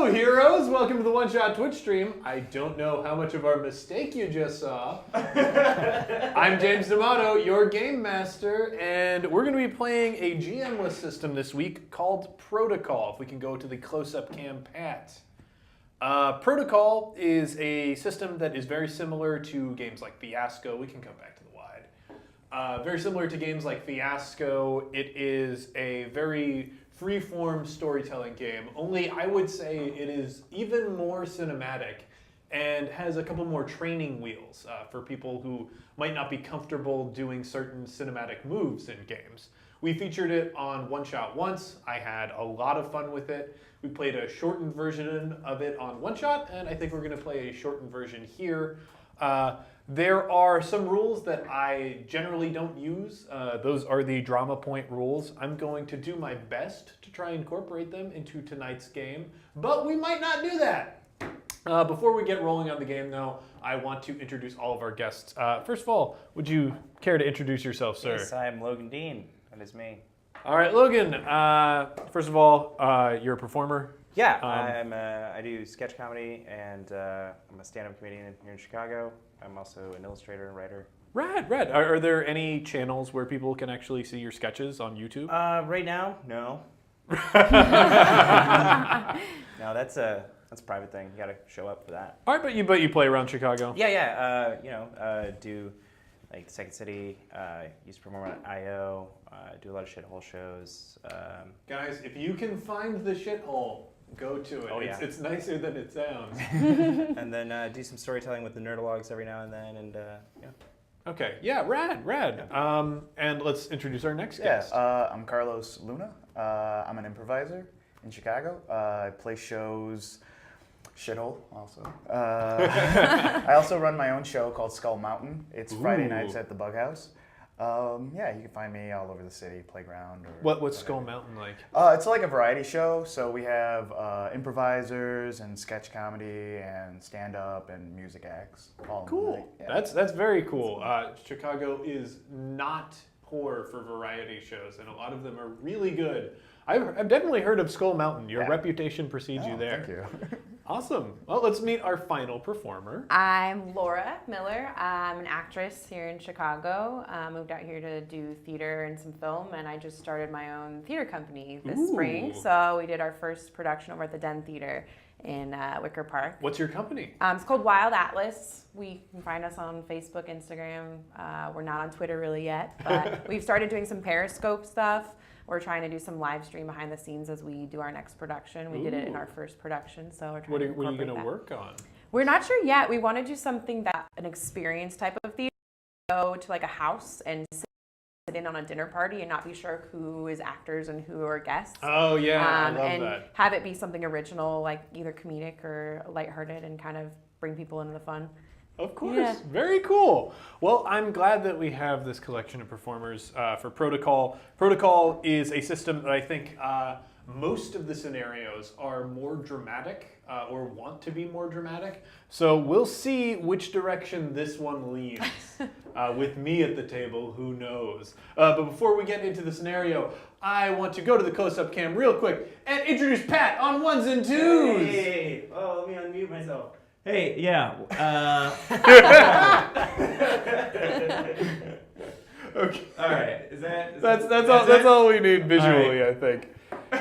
Hello, heroes! Welcome to the One Shot Twitch stream. I don't know how much of our mistake you just saw. I'm James D'Amato, your game master, and we're going to be playing a GM-less system this week called Protocol. If we can go to the close-up cam, Pat. Protocol is a system that is very similar to games like Fiasco. We can come back to the wide. Very similar to games like Fiasco. It is a very free-form storytelling game, only I would say it is even more cinematic and has a couple more training wheels for people who might not be comfortable doing certain cinematic moves in games. We featured it on One Shot once. I had a lot of fun with it. We played a shortened version of it on One Shot, and I think we're going to play a shortened version here. There are some rules that I generally don't use. Those are the drama point rules. I'm going to do my best to try and incorporate them into tonight's game, but we might not do that. Before we get rolling on the game, though, I want to introduce all of our guests. First of all, would you care to introduce yourself, sir? Yes, I'm Logan Dean. That is me. All right, Logan. First of all, you're a performer. Yeah, I do sketch comedy, and I'm a stand-up comedian here in Chicago. I'm also an illustrator and writer. Rad. Are there any channels where people can actually see your sketches on YouTube? Right now, no. No, that's a private thing. You got to show up for that. All right, but you play around Chicago. Yeah. Do like Second City. Used to perform on I.O. Do a lot of shithole shows. Guys, if you can find the shithole, go to it. Oh, yeah. It's nicer than it sounds. And then do some storytelling with the Nerdalogs every now and then, and yeah. Okay, yeah, rad. And let's introduce our next guest. I'm Carlos Luna. I'm an improviser in Chicago. I play shows, shithole also. I also run my own show called Skull Mountain. It's Friday nights at the Bug House. Yeah, you can find me all over the city, playground. Or What's Skull Mountain like? It's like a variety show. So we have improvisers and sketch comedy and stand-up and music acts. All Cool. Yeah. That's very cool. Chicago is not poor for variety shows, and a lot of them are really good. I've definitely heard of Skull Mountain. Your reputation precedes you there. Thank you. Awesome. Well, let's meet our final performer. I'm Laura Miller. I'm an actress here in Chicago. Moved out here to do theater and some film, and I just started my own theater company this spring. So we did our first production over at the Den Theater in Wicker Park. What's your company? It's called Wild Atlas. We can find us on Facebook, Instagram. We're not on Twitter really yet, but we've started doing some Periscope stuff. We're trying to do some live stream behind the scenes as we do our next production. We did it in our first production, so we're trying What to are you going to that. work on? We're not sure yet. We want to do something that an experience type of theater. Go to like a house and sit in on a dinner party and not be sure who is actors and who are guests. Oh yeah, I love and that. have it be something original, like either comedic or lighthearted, and kind of bring people into the fun. Of course. Yeah. Very cool. Well, I'm glad that we have this collection of performers for Protocol. Protocol is a system that I think most of the scenarios are more dramatic or want to be more dramatic. So we'll see which direction this one leans. With me at the table, who knows? But before we get into the scenario, I want to go to the close-up cam real quick and introduce Pat on ones and twos. Hey, let me unmute myself. Hey, yeah. Okay. All right. That's all we need visually, I think.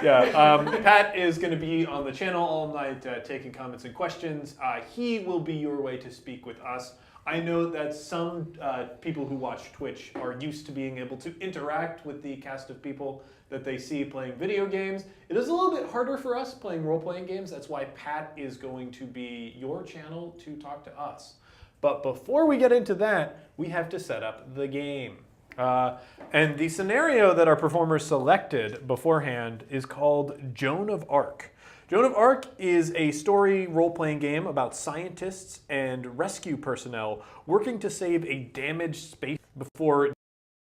Yeah. Pat is going to be on the channel all night taking comments and questions. He will be your way to speak with us. I know that some people who watch Twitch are used to being able to interact with the cast of people that they see playing video games. It is a little bit harder for us playing role-playing games. That's why Pat is going to be your channel to talk to us. But before we get into that, we have to set up the game. And the scenario that our performers selected beforehand is called Joan of Arc. Joan of Arc is a story role-playing game about scientists and rescue personnel working to save a damaged space before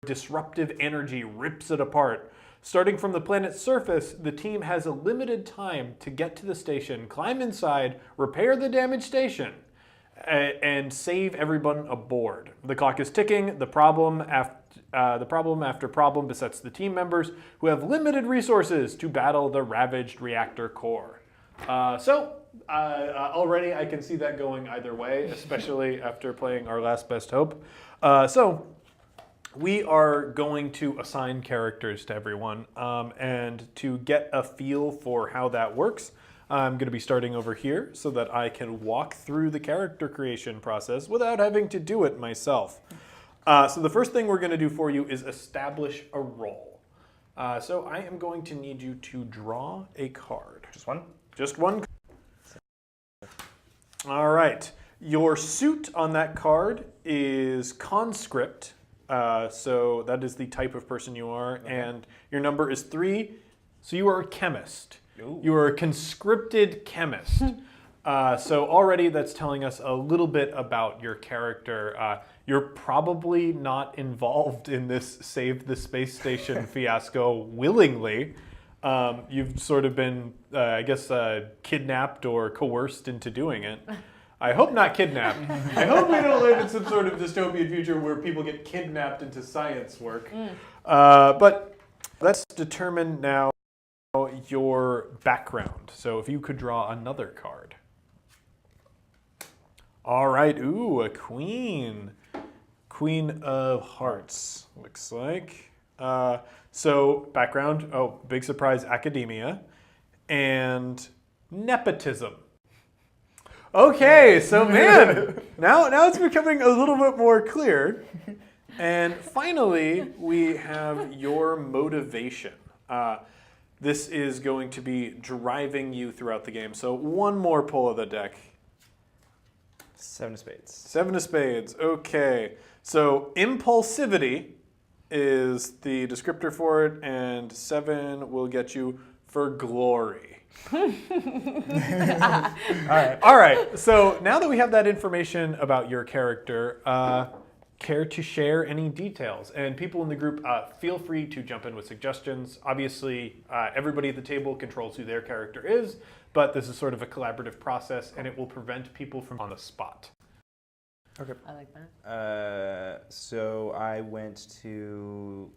disruptive energy rips it apart. Starting from the planet's surface, the team has a limited time to get to the station, climb inside, repair the damaged station, and save everyone aboard. The clock is ticking. The problem after problem besets the team members, who have limited resources to battle the ravaged reactor core. Already I can see that going either way, especially after playing our last Best Hope. So we are going to assign characters to everyone, and to get a feel for how that works, I'm going to be starting over here so that I can walk through the character creation process without having to do it myself. So the first thing we're going to do for you is establish a role. So I am going to need you to draw a card. Just one? Just one. All right. Your suit on that card is conscript. So that is the type of person you are. Okay. And your number is 3. So you are a chemist. Ooh. You are a conscripted chemist. So already that's telling us a little bit about your character. You're probably not involved in this Save the Space Station fiasco willingly. You've sort of been, kidnapped or coerced into doing it. I hope not kidnapped. I hope we don't live in some sort of dystopian future where people get kidnapped into science work. But let's determine now your background. So if you could draw another card. All right, ooh, a queen. Queen of Hearts, looks like. So background, oh, big surprise, academia, and nepotism. Okay, so man, now it's becoming a little bit more clear. And finally, we have your motivation. This is going to be driving you throughout the game. So one more pull of the deck. 7 of spades. 7 of spades, okay. So impulsivity is the descriptor for it, and 7 will get you for glory. All right. So now that we have that information about your character, care to share any details? And people in the group, feel free to jump in with suggestions. Obviously, everybody at the table controls who their character is, but this is sort of a collaborative process, and it will prevent people from on the spot. Okay. I like that. So I went to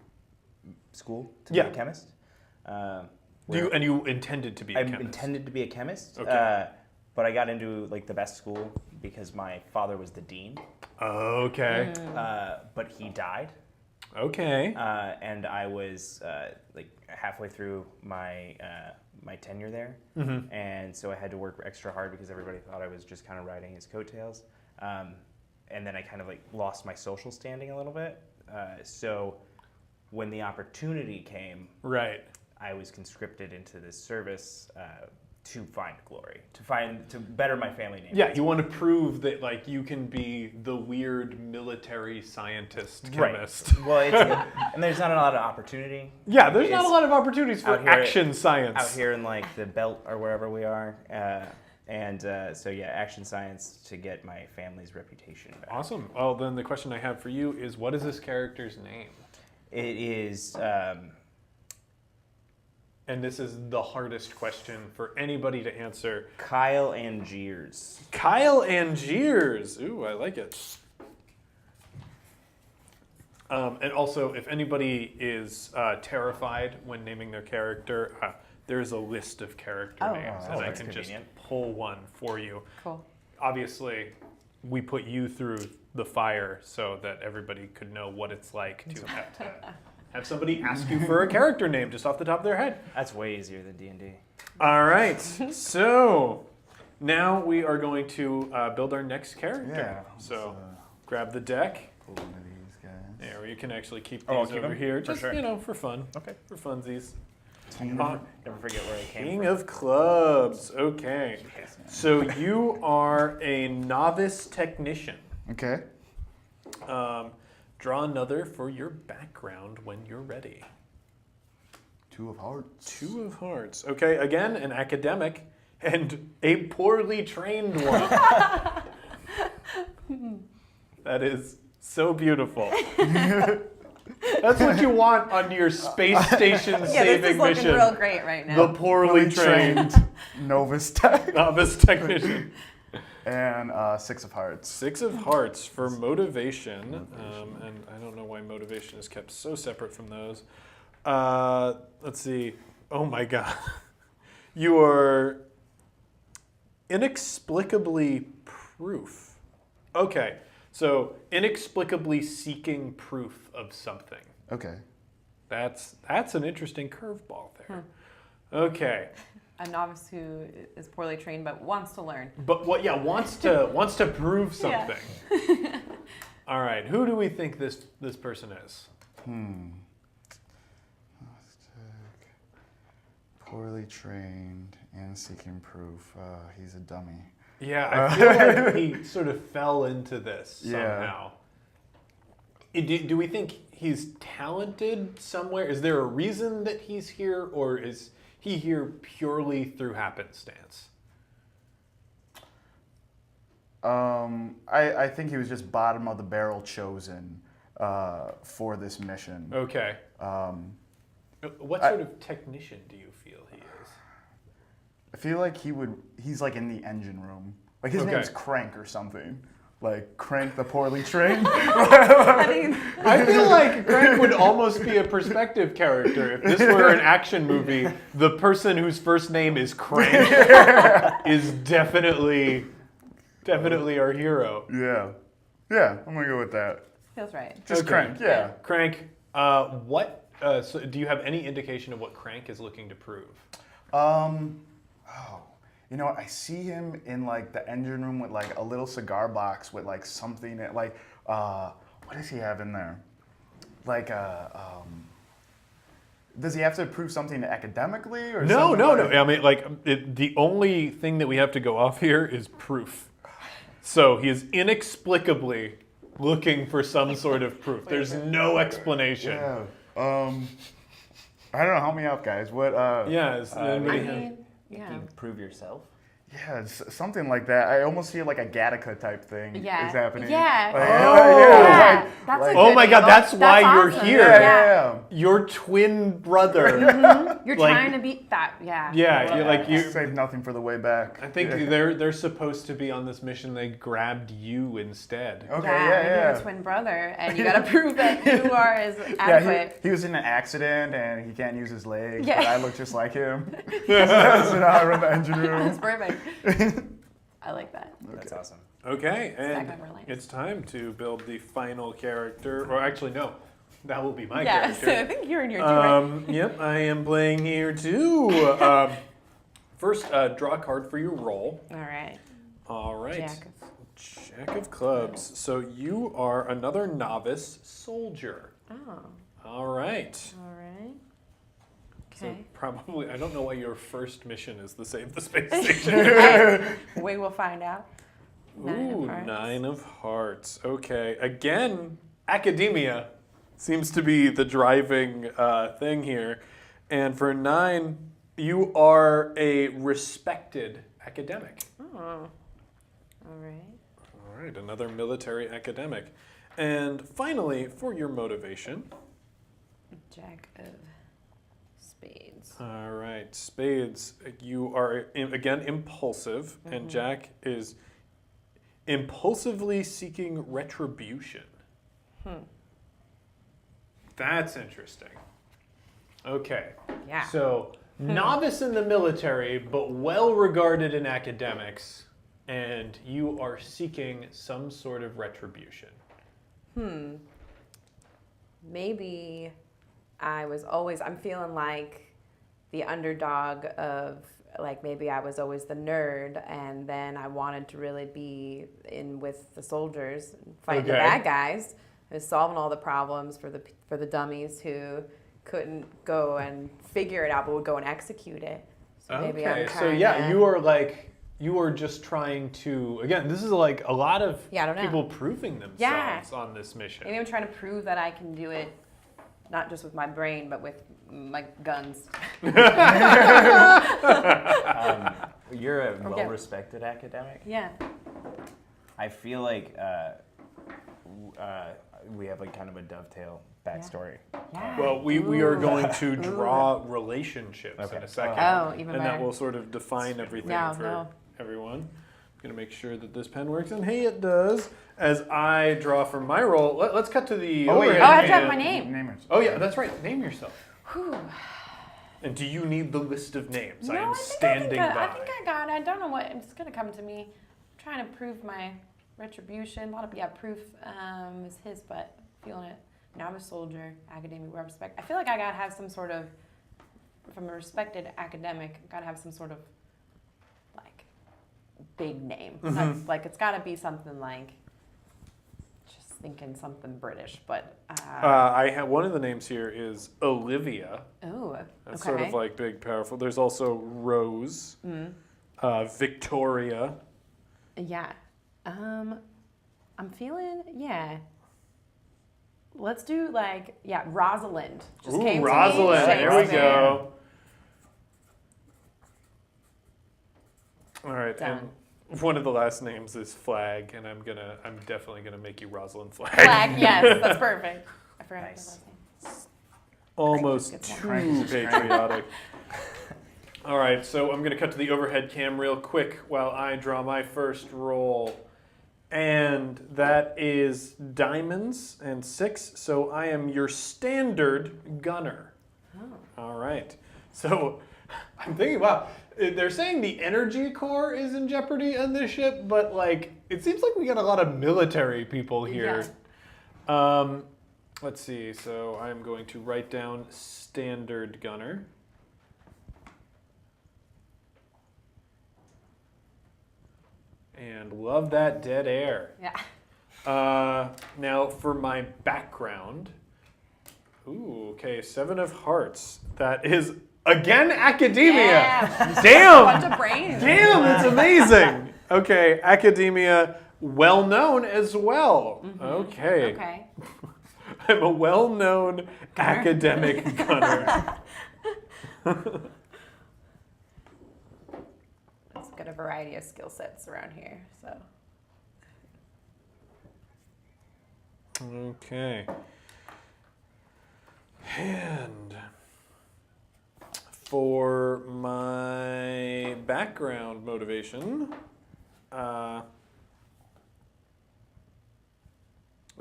school to be Yeah. a chemist. You intended to be a chemist? I intended to be a chemist, Okay. but I got into like the best school because my father was the dean. Okay. But he died. Okay. And I was like halfway through my my tenure there, and so I had to work extra hard because everybody thought I was just kind of riding his coattails. And then I kind of like lost my social standing a little bit. So when the opportunity came, Right. I was conscripted into this service to find glory, to better my family name. Yeah, you want to prove that like you can be the weird military scientist chemist. Right. Well, and there's not a lot of opportunity. Yeah, there's not a lot of opportunities for action science. Out here in like the belt or wherever we are. So yeah, action science to get my family's reputation back. Awesome. Well, then the question I have for you is, what is this character's name? It is... and this is the hardest question for anybody to answer. Kyle Angiers. Kyle Angiers. Ooh, I like it. And also, if anybody is terrified when naming their character, there's a list of character names, and I can just pull one for you. Cool. Obviously, we put you through the fire so that everybody could know what it's like to have somebody ask you for a character name just off the top of their head. That's way easier than D&D. All right, so now we are going to build our next character. Yeah, so grab the deck. Pull one of these guys. There, you can actually keep these I'll keep over them? here, For just sure. for fun. Okay. For funsies. Never forget where I came King from. of Clubs. Okay. So you are a novice technician. Okay. Draw another for your background when you're ready. 2 of hearts. 2 of hearts. Okay, again, an academic and a poorly trained one. That is so beautiful. That's what you want on your space station Yeah, saving this is looking mission. real great right now. The poorly trained novice tech. novice technician. And 6 of hearts. 6 of hearts for motivation. And I don't know why motivation is kept so separate from those. Let's see. Oh my God. You are Inexplicably proof. Okay, so inexplicably seeking proof of something. Okay. That's an interesting curveball there. Okay. A novice who is poorly trained but wants to learn. But what? Yeah, wants to prove something. Yeah. All right, who do we think this person is? Poorly trained and seeking proof. He's a dummy. Yeah, I feel like he sort of fell into this Yeah. somehow. Do we think he's talented somewhere? Is there a reason that he's here, or is he here purely through happenstance? I think he was just bottom of the barrel chosen for this mission. Okay. What sort of technician do you feel he is? I feel like he's like in the engine room. Like his Okay. name's Crank or something. Like Crank the poorly trained. I think I feel like Crank would almost be a perspective character. If this were an action movie, the person whose first name is Crank is definitely our hero. Yeah. Yeah, I'm gonna go with that. feels right. Just Okay. Crank, yeah. Crank, so do you have any indication of what Crank is looking to prove? You know what? I see him in like the engine room with like a little cigar box with like something that, like what does he have in there? Like does he have to prove something academically or No. something like- I mean, the only thing that we have to go off here is proof. So he is inexplicably looking for some sort of proof. There's no explanation. Yeah. I don't know. Help me out, guys. What? Yeah. Is anybody have- Yeah. You prove yourself. Yeah, something like that. I almost see like a Gattaca type thing Yeah. is happening. Yeah. Like, Yeah. like- That's like- a Oh good my God, angle. that's why you're awesome. here. yeah. Your twin brother. You're Like- trying to beat that. Yeah. Yeah, you're like you. Save nothing for the way back. I think Yeah. they're supposed to be on this mission. They grabbed you instead. Okay, Yeah, yeah, and yeah. you're a twin brother, and you got to prove that you are as Yeah, adequate. he was in an accident and he can't use his legs, Yeah. but I look just like him. So now I run the engine That's room. perfect. I like that. That's awesome. Okay, and Stack number it's time to build the final character. Or actually, no, that will be my Yeah, so I character. think you're in here too, right? Yep, I am playing here too. First, draw a card for your roll. All right. All right. Jack. Jack of clubs. So you are another novice soldier. Oh, All right. all right. So Okay. probably, I don't know why your first mission is to save the space station. We will find out. Nine of Ooh, hearts. 9 of hearts. Okay. Again, academia seems to be the driving thing here. And for 9, you are a respected academic. Oh, all right. All right, another military academic. And finally, for your motivation. Jack of spades. All right, spades. You are, again, impulsive. And Jack is impulsively seeking retribution. That's interesting. Okay. Yeah. So, novice in the military, but well regarded in academics, and you are seeking some sort of retribution. Maybe I'm feeling like the underdog of, like, maybe I was always the nerd, and then I wanted to really be in with the soldiers, fighting the Okay. bad guys, and solving all the problems for the dummies who couldn't go and figure it out, but would go and execute it. So maybe I'm Okay, so trying yeah, to- you are just trying to, again, this is like a lot of Yeah, I don't know. people proving themselves Yeah. on this mission. Maybe I'm trying to prove that I can do it, not just with my brain, but with my guns. You're a Okay. well-respected academic. Yeah. I feel like we have like kind of a dovetail backstory. Yeah. Well, we are Ooh. going to draw relationships in Okay. a second. Oh, even and better. that will sort of define everything No, for no. everyone. I'm going to make sure that this pen works, and hey, it does. As I draw for my roll, let's cut to the Oh, wait. overhead Oh, I have to have and- my name. Name it. Oh, yeah, that's right. Name yourself. Whew. And do you need the list of names? I No, am think standing by. I think I got it. I don't know what it's gonna come to me. I'm trying to prove my retribution. A lot of proof is his, but feeling it. Novice soldier, academic, respect. I feel like I gotta have some sort of, if I'm a respected academic, I gotta have some sort of like big name. Like it's gotta be something like. Just thinking something British, but. I have one of the names here is Olivia. Oh, That's okay. sort of like big, powerful. There's also Rose, Victoria. Yeah. I'm feeling, Let's do Rosalind. Just came to me. Rosalind. There we Shakespeare. go. All right. Done. And one of the last names is Flag, and I'm definitely gonna make you Rosalind Flag. Flag, yes, that's perfect. I forgot Nice. his last name. Almost Frank too Frank. patriotic. All right, so I'm gonna cut to the overhead cam real quick while I draw my first roll. And that is diamonds and 6, so I am your standard gunner. Oh. All right. So I'm thinking, wow, they're saying the energy core is in jeopardy on this ship, but like it seems like we got a lot of military people here. Let's see. So I'm going to write down standard gunner. And love that dead air. Yeah. Now for my background. Ooh, okay, 7 of hearts. That is again academia. Yeah. Damn. A bunch of brains. Damn, that's amazing. Okay, academia, well known as well. Okay. Okay. I'm a well-known academic gunner. It's got a variety of skill sets around here, so. Okay. And for my background motivation, let's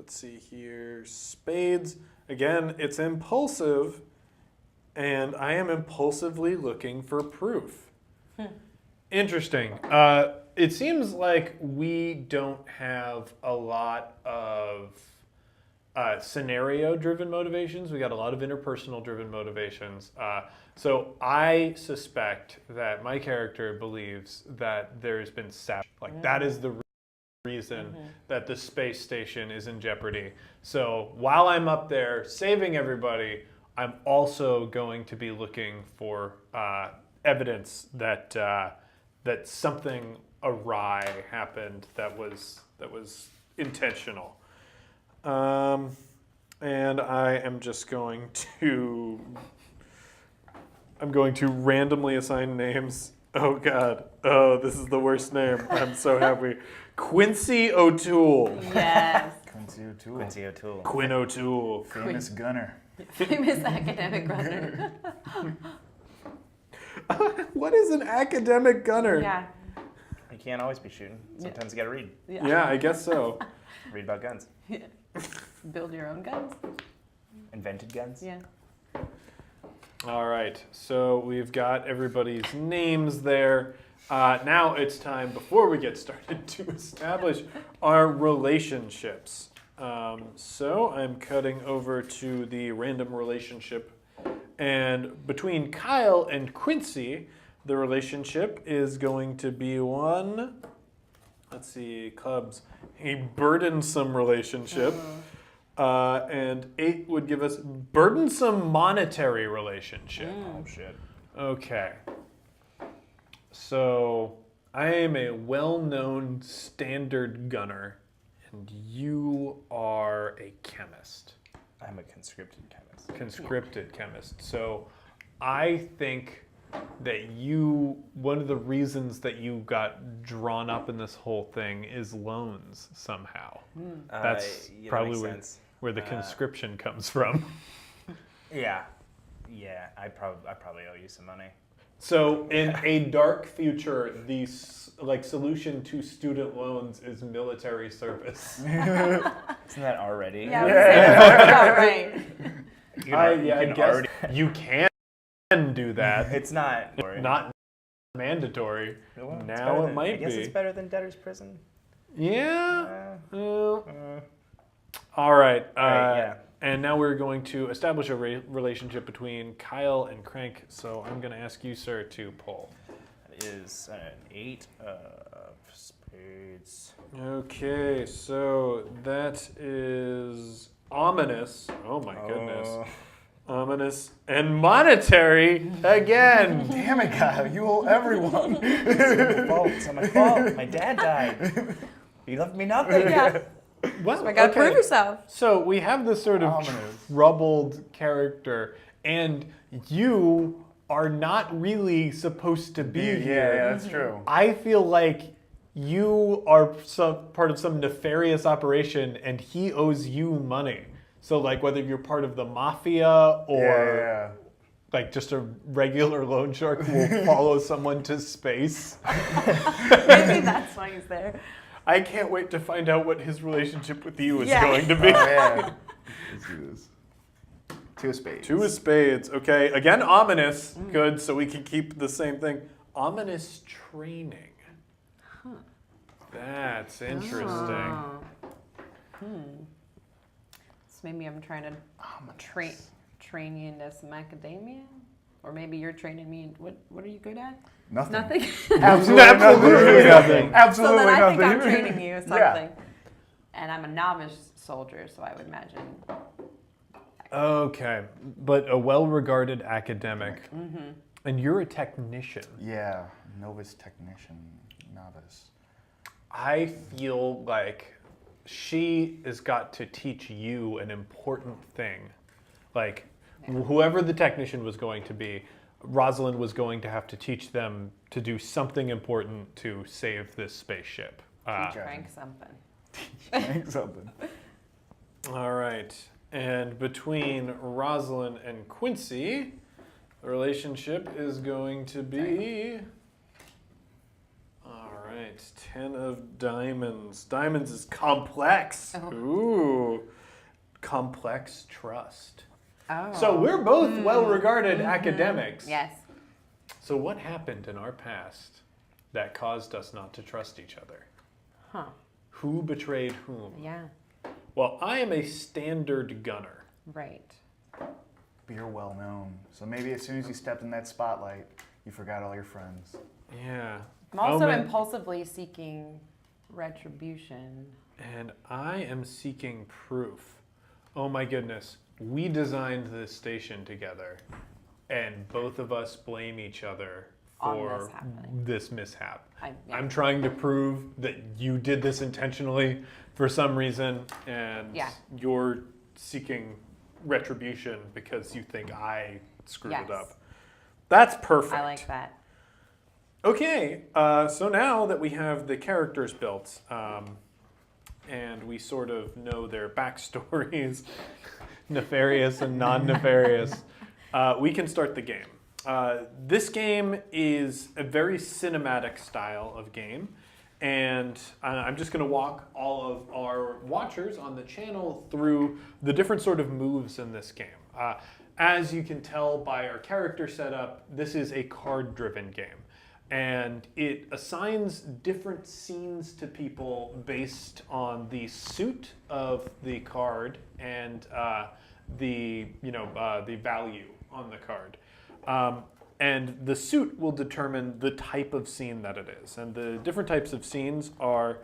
see here. Spades. Again, it's impulsive, and I am impulsively looking for proof. Interesting. It seems like we don't have a lot of scenario-driven motivations. We got a lot of interpersonal-driven motivations. So I suspect that my character believes that there's been sabotage. Like that is the reason that the space station is in jeopardy. So while I'm up there saving everybody, I'm also going to be looking for evidence that that something awry happened that was intentional. And I am just going to randomly assign names. Oh God. Oh, this is the worst name. I'm so happy. Quincy O'Toole. Yes. Quincy O'Toole. Quincy O'Toole. Quinn O'Toole. Famous gunner. Famous academic runner. What is an academic gunner? Yeah. You can't always be shooting. Sometimes you gotta read. Yeah, I guess so. Read about guns. Build your own guns. Invented guns. Yeah. All right, so we've got everybody's names there. Now it's time, before we get started, to establish our relationships. So I'm cutting over to the random relationship. And between Kyle and Quincy, the relationship is going to be one, let's see, clubs, a burdensome relationship. And 8 would give us burdensome monetary relationship. Oh shit. Okay. So I am a well-known standard gunner, and you are a chemist. I'm a conscripted chemist. Conscripted chemist. So I think that one of the reasons that you got drawn up in this whole thing is loans somehow. That's Yeah, that probably makes sense. where the conscription comes from. Yeah. I probably owe you some money. So in a dark future, the solution to student loans is military service. Isn't that already? Yeah, right. I guess you can can do that. It's not. Not mandatory. Well, it's Now better it than- might I guess be. it's better than debtor's prison. Yeah. Uh, All right. yeah. And now we're going to establish a relationship between Kyle and Crank. So I'm going to ask you, sir, to pull. That is an 8 of spades. Okay, so that is ominous. Oh my goodness. Ominous and monetary again. Damn it, Kyle, you owe everyone. It's not my fault. My dad died. He left me nothing. Yeah. Well, I gotta okay. prove yourself. So we have this sort of Ominous. troubled character, and you are not really supposed to be Yeah, here. that's true. I feel like you are part of some nefarious operation, and he owes you money. So, like, whether you're part of the mafia or Yeah. like just a regular loan shark who will follow someone to space. Maybe that's why he's there. I can't wait to find out what his relationship with you is Yeah. going to Oh, be. yeah. Let's do this. 2 of spades. 2 of spades. Okay. Again, ominous. Good. So we can keep the same thing. Ominous training. That's interesting. Oh. So maybe I'm trying to train you into some academia, or maybe you're training me. What are you good at? Nothing. Nothing. Absolutely Absolutely nothing. So Absolutely then I nothing. think I'm training you something. Yeah. And I'm a novice soldier, so I would imagine. Okay. But a well-regarded academic. And you're a technician. Yeah, novice technician, novice. I feel like she has got to teach you an important thing. Like, whoever the technician was going to be, Rosalind was going to have to teach them to do something important to save this spaceship. Frank something. Think something. All right. And between Rosalind and Quincy, the relationship is going to be... All right, 10 of diamonds. Diamonds is complex. Oh. Ooh, complex trust. Oh. So we're both well-regarded academics. Yes. So what happened in our past that caused us not to trust each other? Huh. Who betrayed whom? Yeah. Well, I am a standard gunner. Right. But you're well known. So maybe as soon as you stepped in that spotlight, you forgot all your friends. Yeah. I'm also Oh, man. impulsively seeking retribution. And I am seeking proof. Oh my goodness. We designed this station together, and both of us blame each other On for this happening. this mishap. Yeah. I'm trying to prove that you did this intentionally for some reason, and Yeah. you're seeking retribution because you think I screwed it Yes. up. That's perfect. I like that. Okay, so now that we have the characters built, and we sort of know their backstories, nefarious and non-nefarious, we can start the game. This game is a very cinematic style of game, and I'm just going to walk all of our watchers on the channel through the different sort of moves in this game. As you can tell by our character setup, this is a card-driven game. And it assigns different scenes to people based on the suit of the card and the value on the card. And the suit will determine the type of scene that it is. And the different types of scenes are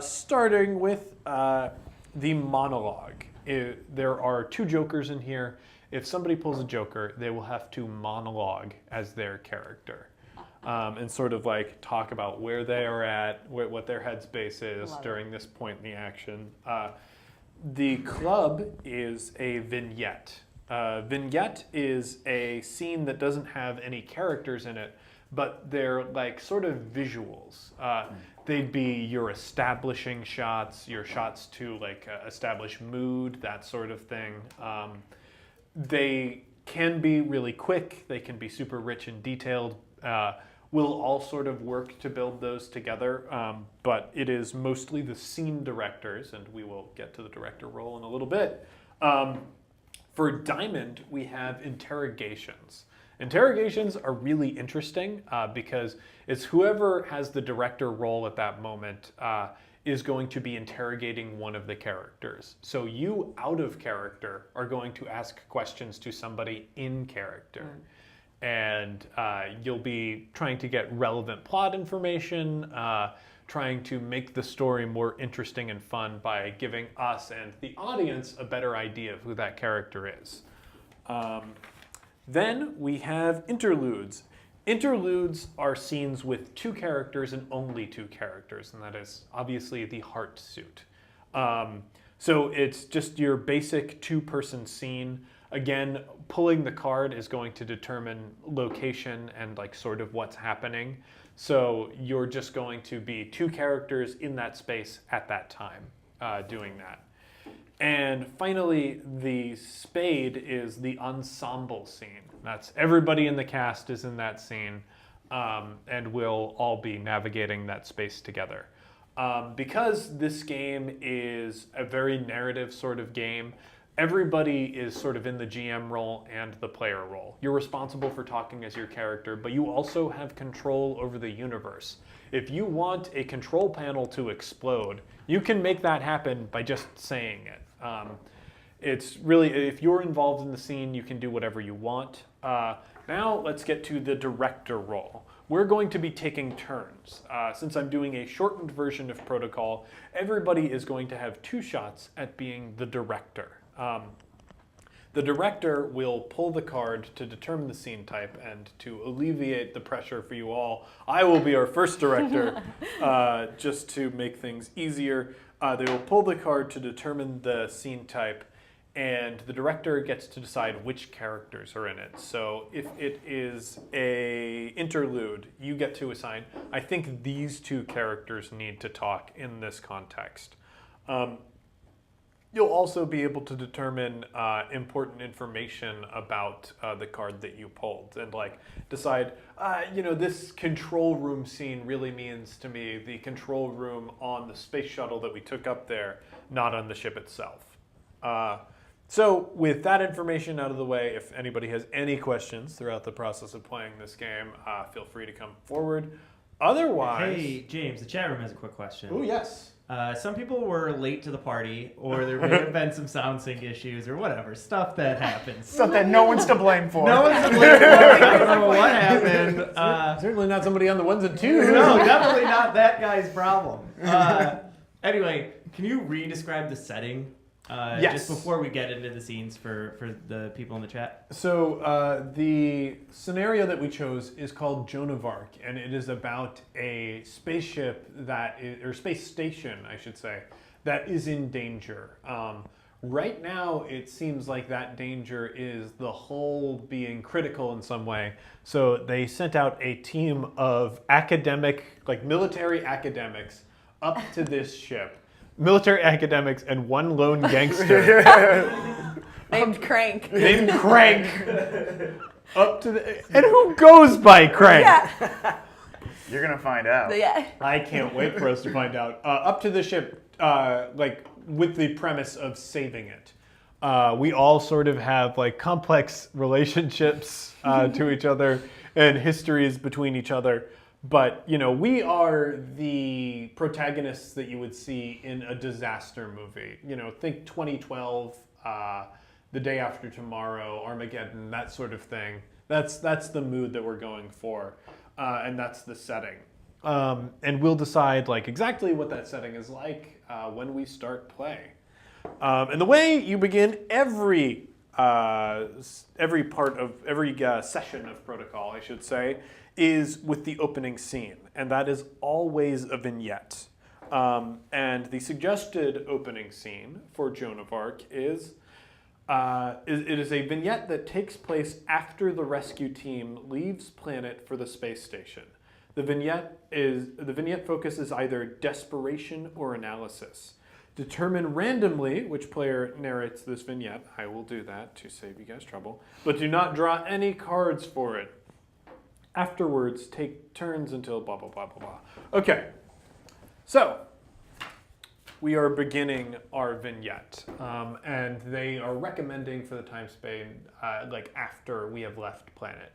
starting with the monologue. There are 2 jokers in here. If somebody pulls a joker, they will have to monologue as their character. And sort of like talk about where they are at, what their headspace is during this point in the action. The club is a vignette. Vignette is a scene that doesn't have any characters in it, but they're like sort of visuals. They'd be your establishing shots, your shots to like establish mood, that sort of thing. They can be really quick. They can be super rich and detailed. We'll all sort of work to build those together, but it is mostly the scene directors, and we will get to the director role in a little bit. For Diamond, we have interrogations, Interrogations are really interesting because it's whoever has the director role at that moment is going to be interrogating one of the characters. So you, out of character, are going to ask questions to somebody in character. And you'll be trying to get relevant plot information, trying to make the story more interesting and fun by giving us and the audience a better idea of who that character is. Then we have interludes. Interludes are scenes with two characters and only two characters, and that is obviously the heart suit. So it's just your basic two-person scene. Again, pulling the card is going to determine location and like sort of what's happening. So you're just going to be two characters in that space at that time doing that. And finally, the spade is the ensemble scene. That's everybody in the cast is in that scene, and we'll all be navigating that space together. Because this game is a very narrative sort of game, everybody is sort of in the GM role and the player role. You're responsible for talking as your character, but you also have control over the universe. If you want a control panel to explode, you can make that happen by just saying it. It's really, if you're involved in the scene, you can do whatever you want. Now let's get to the director role. We're going to be taking turns. Since I'm doing a shortened version of Protocol, everybody is going to have 2 shots at being the director. The director will pull the card to determine the scene type, and to alleviate the pressure for you all, I will be our first director, just to make things easier. They will pull the card to determine the scene type, and the director gets to decide which characters are in it. So if it is a interlude, you get to assign, I think these 2 characters need to talk in this context. You'll also be able to determine important information about the card that you pulled, and like decide, this control room scene really means to me the control room on the space shuttle that we took up there, not on the ship itself. So with that information out of the way, if anybody has any questions throughout the process of playing this game, feel free to come forward. Otherwise... Hey, James, the chat room has a quick question. Oh, yes. Some people were late to the party, or there may have been some sound sync issues, or whatever. Stuff that happens. Stuff that no one's to blame for. No one's to blame for. I don't know what happened. Certainly not somebody on the ones and twos. No, definitely not that guy's problem. Anyway, can you re-describe the setting? Yes. Just before we get into the scenes for the people in the chat. So the scenario that we chose is called Joan of Arc, and it is about a spaceship or space station, I should say, that is in danger. Right now, it seems like that danger is the hull being critical in some way. So they sent out a team of military academics up to this ship. Military academics and one lone gangster Named Crank. Up to the, and who goes by Crank? Yeah. You're gonna find out. Yeah. I can't wait for us to find out. Up to the ship, with the premise of saving it. We all sort of have complex relationships to each other and histories between each other. But, we are the protagonists that you would see in a disaster movie. Think 2012, The Day After Tomorrow, Armageddon, that sort of thing. That's the mood that we're going for, and that's the setting. And we'll decide exactly what that setting is like when we start play. And the way you begin every session of Protocol, I should say, is with the opening scene, and that is always a vignette. And the suggested opening scene for Joan of Arc is it is a vignette that takes place after the rescue team leaves planet for the space station. The vignette focus is either desperation or analysis. Determine randomly which player narrates this vignette. I will do that to save you guys trouble, but do not draw any cards for it. Afterwards, take turns until blah, blah, blah, blah, blah. Okay, so we are beginning our vignette, and they are recommending for the time span, after we have left planet.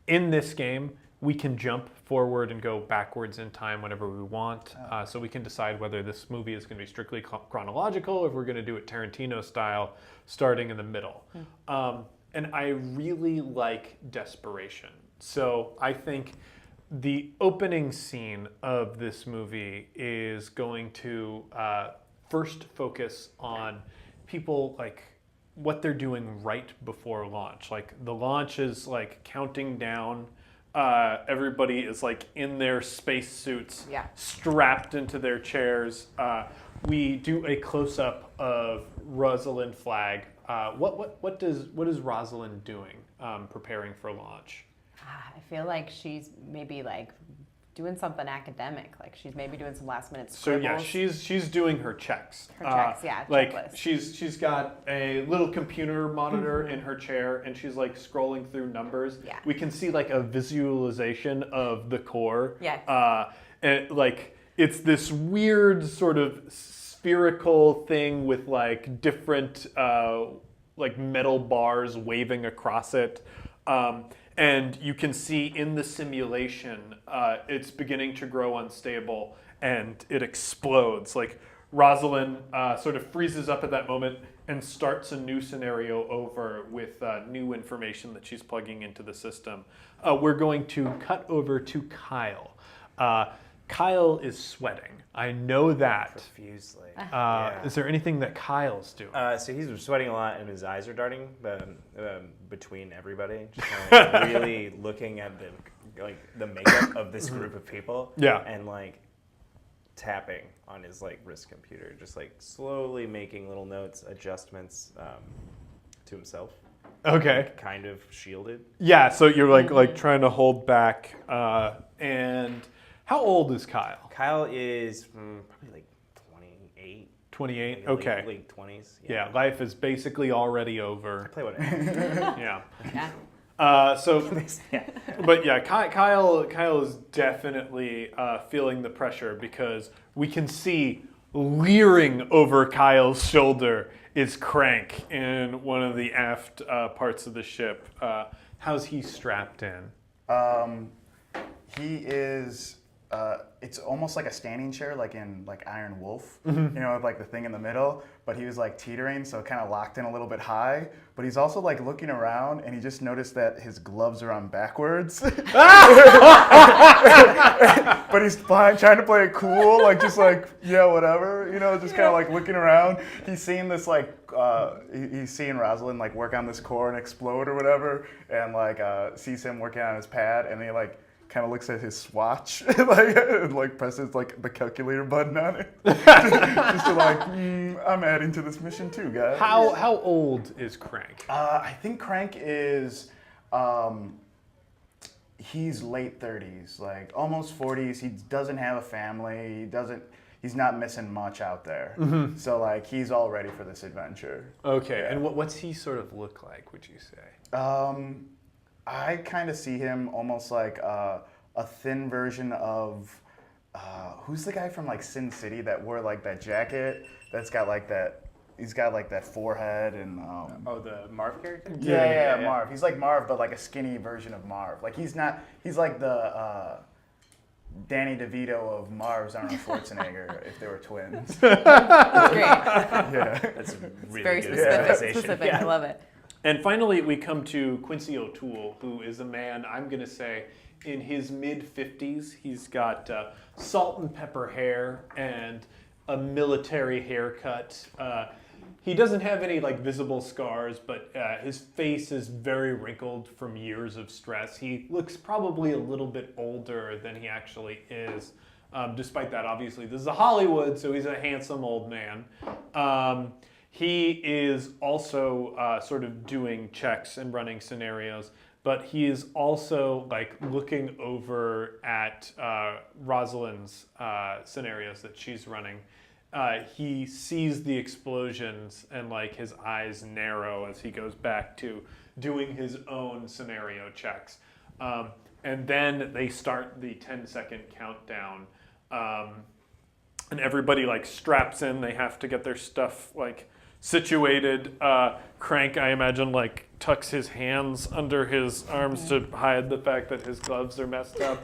In this game, we can jump forward and go backwards in time whenever we want. So we can decide whether this movie is going to be strictly chronological or if we're going to do it Tarantino style, starting in the middle. And I really like desperation. So I think the opening scene of this movie is going to first focus on people like what they're doing right before launch. Like the launch is like counting down. Everybody is like in their space suits, strapped into their chairs. We do a close up of Rosalind Flagg. What is Rosalind doing preparing for launch? I feel like she's maybe like doing something academic. Like she's maybe doing some last minute scribbles. So yeah, she's doing her checks. Her checks, yeah. Like checklist. she's got a little computer monitor in her chair, and she's like scrolling through numbers. Yeah. We can see like a visualization of the core. Yeah. And like it's this weird sort of spherical thing with like different like metal bars waving across it. And you can see in the simulation, it's beginning to grow unstable and it explodes. Like Rosalind sort of freezes up at that moment and starts a new scenario over with new information that she's plugging into the system. We're going to cut over to Kyle. Kyle is sweating. I know that. Profusely. Is there anything that Kyle's doing? So he's sweating a lot, and his eyes are darting between everybody. Just kind of like really looking at the makeup of this group of people. Yeah. And like tapping on his like wrist computer, just like slowly making little notes, adjustments to himself. Okay. Like, kind of shielded. Yeah. So you're like trying to hold back. And how old is Kyle? Kyle is probably like 28. 28. Like Okay. Late 20s. Yeah, life is basically already over. Play what I Yeah. Yeah. But yeah, Kyle is definitely feeling the pressure because we can see leering over Kyle's shoulder is Crank in one of the aft parts of the ship. How's he strapped in? He is. It's almost like a standing chair, like in like Iron Wolf, you know, with like the thing in the middle. But he was like teetering, so kind of locked in a little bit high. But he's also like looking around, and he just noticed that his gloves are on backwards. But he's trying to play it cool, like just like whatever, you know, just kind of like looking around. He's seeing this like he's seeing Rosalind like work on this core and explode or whatever, and like sees him working on his pad, and he like kind of looks at his swatch and like presses like the calculator button on it, just to like, I'm adding to this mission too, guys. How old is Crank? I think Crank is, he's late 30s, like almost 40s. He doesn't have a family. He's not missing much out there. So like he's all ready for this adventure. Okay, Yeah. and what's he sort of look like, would you say? I kind of see him almost like a thin version of who's the guy from like Sin City that wore like that jacket that's got like that. He's got like that forehead and. the Marv character? Yeah, Marv. He's like Marv, but like a skinny version of Marv. Like he's not. He's like the Danny DeVito of Marv's Arnold Schwarzenegger if they were twins. That's great. Yeah. That's really Very good specific. visualization. I love it. And finally, we come to Quincy O'Toole, who is a man, I'm going to say, in his mid-50s. He's got salt and pepper hair and a military haircut. He doesn't have any like visible scars, but his face is very wrinkled from years of stress. He looks probably a little bit older than he actually is. Despite that, obviously, this is a Hollywood, so he's a handsome old man. He is also sort of doing checks and running scenarios, but he is also like looking over at Rosalind's scenarios that she's running. He sees the explosions and like his eyes narrow as he goes back to doing his own scenario checks. And then they start the 10-second countdown. And everybody like straps in. They have to get their stuff like situated. Crank, I imagine, like tucks his hands under his arms to hide the fact that his gloves are messed up.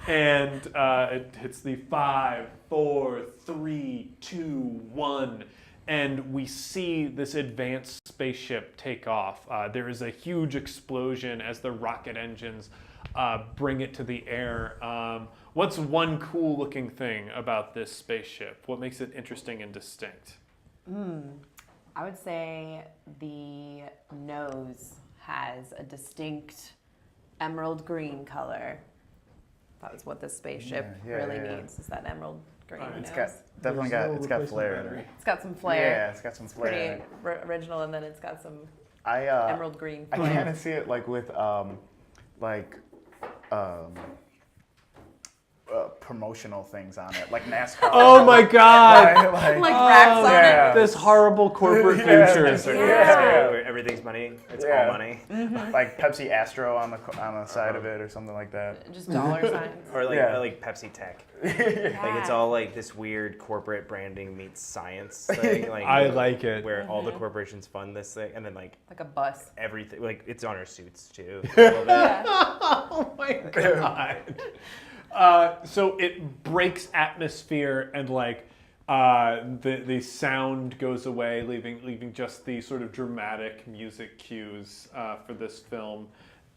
And it hits the 5, 4, 3, 2, 1. And we see this advanced spaceship take off. There is a huge explosion as the rocket engines bring it to the air. What's one cool looking thing about this spaceship? What makes it interesting and distinct? I would say the nose has a distinct emerald green color. That was what this spaceship really needs, is that emerald green nose. It's got flair in it. It's got some flair. Yeah, it's got some flair. Pretty original, and then it's got some I emerald green. I kind of see it like with promotional things on it, like NASCAR. Oh my God! Like wraps on it. This horrible corporate future. Where everything's money. It's all money. Like Pepsi Astro on the side of it or something like that. Just dollar signs. Or like Pepsi Tech. Like it's all like this weird corporate branding meets science thing. Like I like it. Where all the corporations fund this thing, and then like a bus. Everything, like it's on our suits too. Oh my God. So it breaks atmosphere and like the sound goes away, leaving just the sort of dramatic music cues for this film,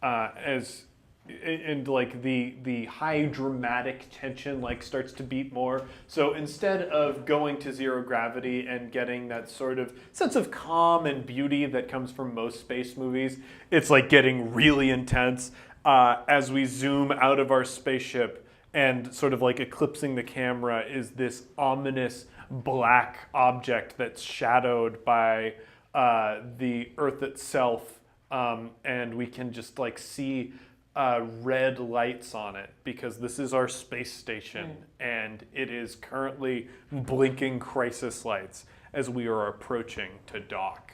and like the high dramatic tension like starts to beat more. So instead of going to zero gravity and getting that sort of sense of calm and beauty that comes from most space movies, it's like getting really intense as we zoom out of our spaceship. And sort of like eclipsing the camera is this ominous black object that's shadowed by the Earth itself, and we can just like see red lights on it because this is our space station, and it is currently blinking crisis lights as we are approaching to dock.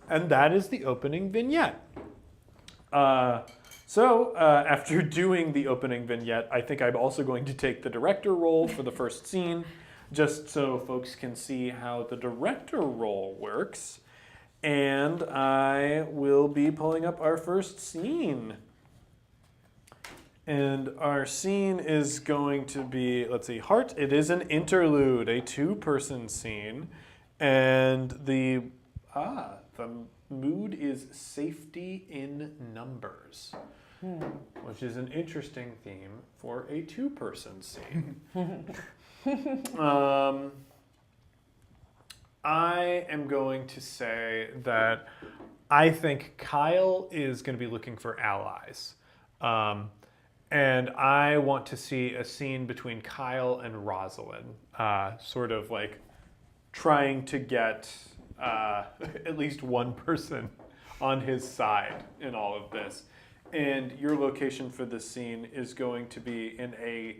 And that is the opening vignette. So after doing the opening vignette, I think I'm also going to take the director role for the first scene, just so folks can see how the director role works. And I will be pulling up our first scene. And our scene is going to be, let's see, Heart. It is an interlude, a two-person scene. And the mood is safety in numbers. Which is an interesting theme for a two-person scene. I am going to say that I think Kyle is going to be looking for allies. And I want to see a scene between Kyle and Rosalind, sort of like trying to get at least one person on his side in all of this. And your location for this scene is going to be in a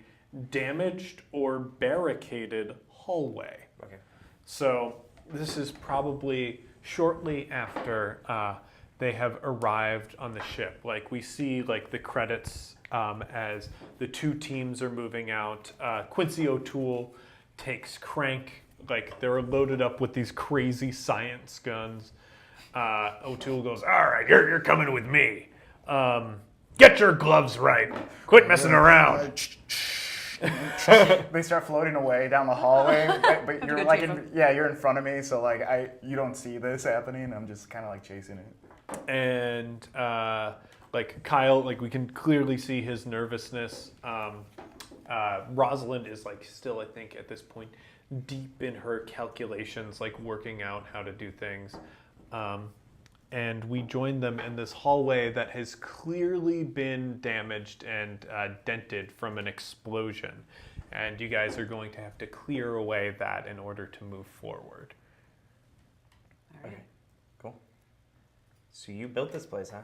damaged or barricaded hallway. Okay. So this is probably shortly after they have arrived on the ship. Like we see like the credits as the two teams are moving out. Quincy O'Toole takes Crank. Like they're loaded up with these crazy science guns. O'Toole goes, "All right, you're coming with me. Get your gloves right. Quit messing around." They start floating away down the hallway, but you're like, you're in front of me, so like you don't see this happening. I'm just kind of like chasing it. And like Kyle, like we can clearly see his nervousness. Rosalind is like still, I think, at this point, deep in her calculations, like working out how to do things. And we join them in this hallway that has clearly been damaged and dented from an explosion. And you guys are going to have to clear away that in order to move forward. All right. Okay, cool. So you built this place, huh?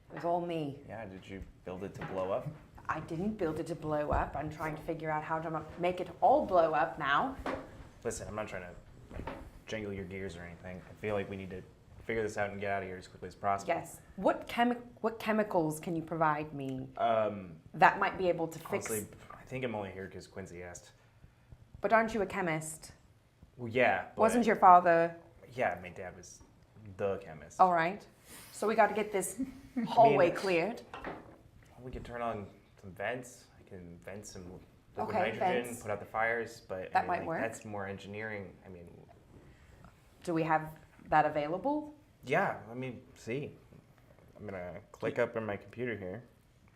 It was all me. Yeah, did you build it to blow up? I didn't build it to blow up. I'm trying to figure out how to make it all blow up now. Listen, I'm not trying to like, jangle your gears or anything. I feel like we need to figure this out and get out of here as quickly as possible. Yes. What chemicals can you provide me Um, that might be able to honestly, fix? I think I'm only here because Quincy asked. But aren't you a chemist? Well, yeah. But Wasn't your father? Yeah, my dad was the chemist. All right. So we got to get this hallway cleared. We can turn on some vents. I can vent some liquid Okay, nitrogen, vents. put out the fires, but That might work. That's more engineering. I mean, Do we have that available? yeah. Let me see. I'm gonna click up on my computer here.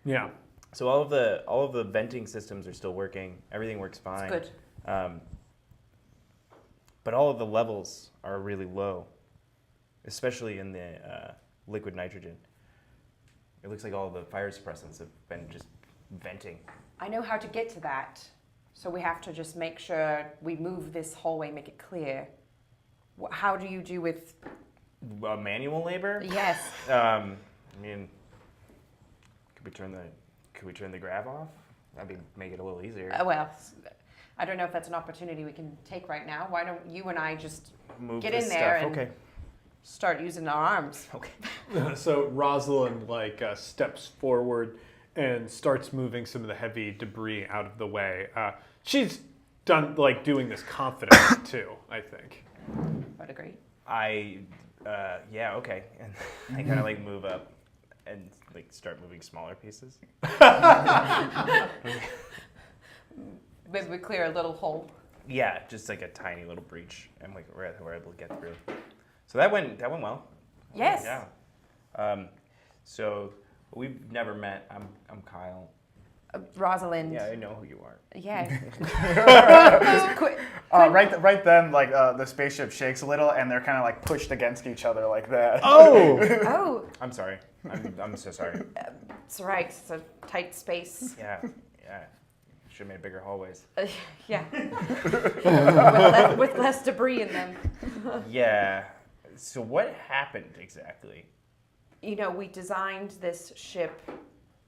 Yeah. So all of the venting systems are still working. Everything works fine. Good. But all of the levels are really low, especially in the liquid nitrogen. It looks like all the fire suppressants have been just venting. I know how to get to that. So we have to just make sure we move this hallway, make it clear. How do you do with... Manual labor? Yes. I mean, could we turn the grav off? That'd make it a little easier. Well, I don't know if that's an opportunity we can take right now. Why don't you and I just Move get this in there stuff. and Okay. start using our arms? Okay. So Rosalind steps forward and starts moving some of the heavy debris out of the way. She's done doing this confidently too, I think. I would agree. Yeah, okay. And I kind of move up and start moving smaller pieces. Maybe we clear a little hole. Yeah, just a tiny little breach, and we're able to get through. So that went well. Yes. Yeah. So we've never met. I'm Kyle. Rosalind. Yeah, I know who you are. Yeah. Right then, the spaceship shakes a little, and they're kind of pushed against each other like that. Oh! Oh, I'm sorry. I'm so sorry. it's all right. It's a tight space. Yeah. Should have made bigger hallways. Yeah. with less debris in them. Yeah. So what happened exactly? We designed this ship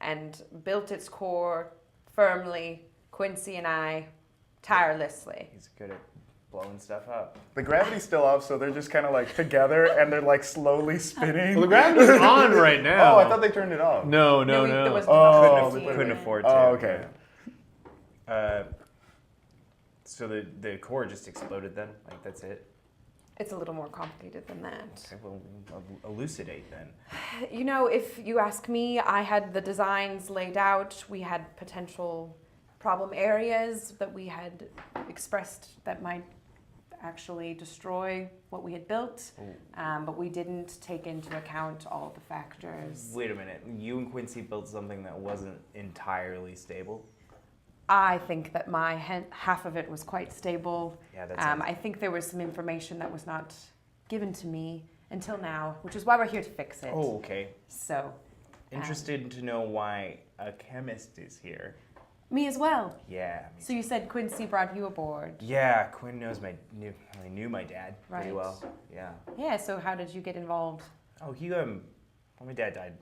and built its core firmly, Quincy and I, tirelessly. He's good at blowing stuff up. The gravity's still up, so they're just kind of together, and they're slowly spinning. Well, the gravity's on right now. Oh, I thought they turned it off. No. There was Oh, no Couldn't afford to. Oh, okay. So the core just exploded then? That's it? It's a little more complicated than that. Okay, well, elucidate then. If you ask me, I had the designs laid out. We had potential problem areas that we had expressed that might actually destroy what we had built, but we didn't take into account all of the factors. Wait a minute. You and Quincy built something that wasn't entirely stable? I think that my half of it was quite stable. Yeah, that sounds... I think there was some information that was not given to me until now, which is why we're here to fix it. Oh, okay. So. Interested to know why a chemist is here. Me as well. Yeah. So you said Quincy brought you aboard. Yeah, Quinn knew my dad pretty Right. well. Yeah. Yeah, so how did you get involved? Oh, my dad died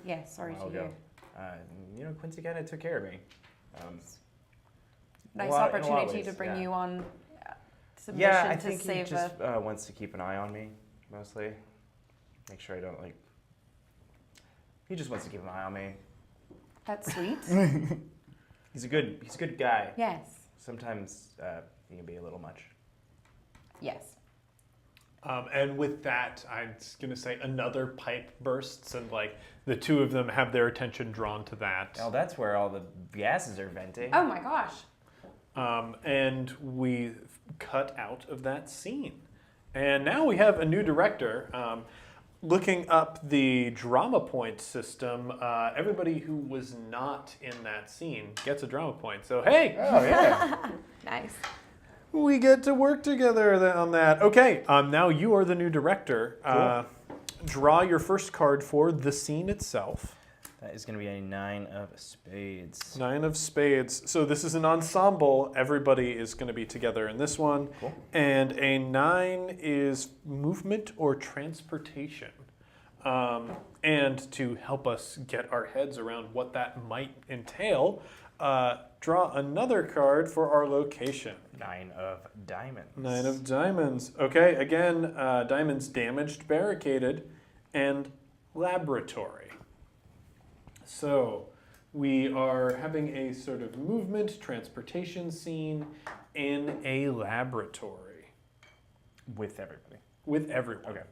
Yeah, sorry a while to ago. hear. Quincy kind of took care of me. Nice in a lot of opportunity ways, to bring yeah. you on submission Yeah, I to think he save just wants to keep an eye on me, mostly. Make sure I don't He just wants to keep an eye on me. That's sweet. He's a good guy. Yes. Sometimes he can be a little much. Yes. And with that, I'm just going to say another pipe bursts, and the two of them have their attention drawn to that. Oh, that's where all the gases are venting. Oh my gosh. And we cut out of that scene. And now we have a new director. Looking up the drama point system, everybody who was not in that scene gets a drama point. So, hey! Oh, yeah. Nice. We get to work together on that. Okay, now you are the new director. Cool. Draw your first card for the scene itself. That is going to be a 9 of spades. 9 of spades. So this is an ensemble. Everybody is going to be together in this one. Cool. And a 9 is movement or transportation. And to help us get our heads around what that might entail, draw another card for our location. 9 of diamonds. 9 of diamonds. Okay, again, diamonds damaged, barricaded, and laboratory. So we are having a sort of movement, transportation scene in a laboratory. With everybody. With everyone. Okay.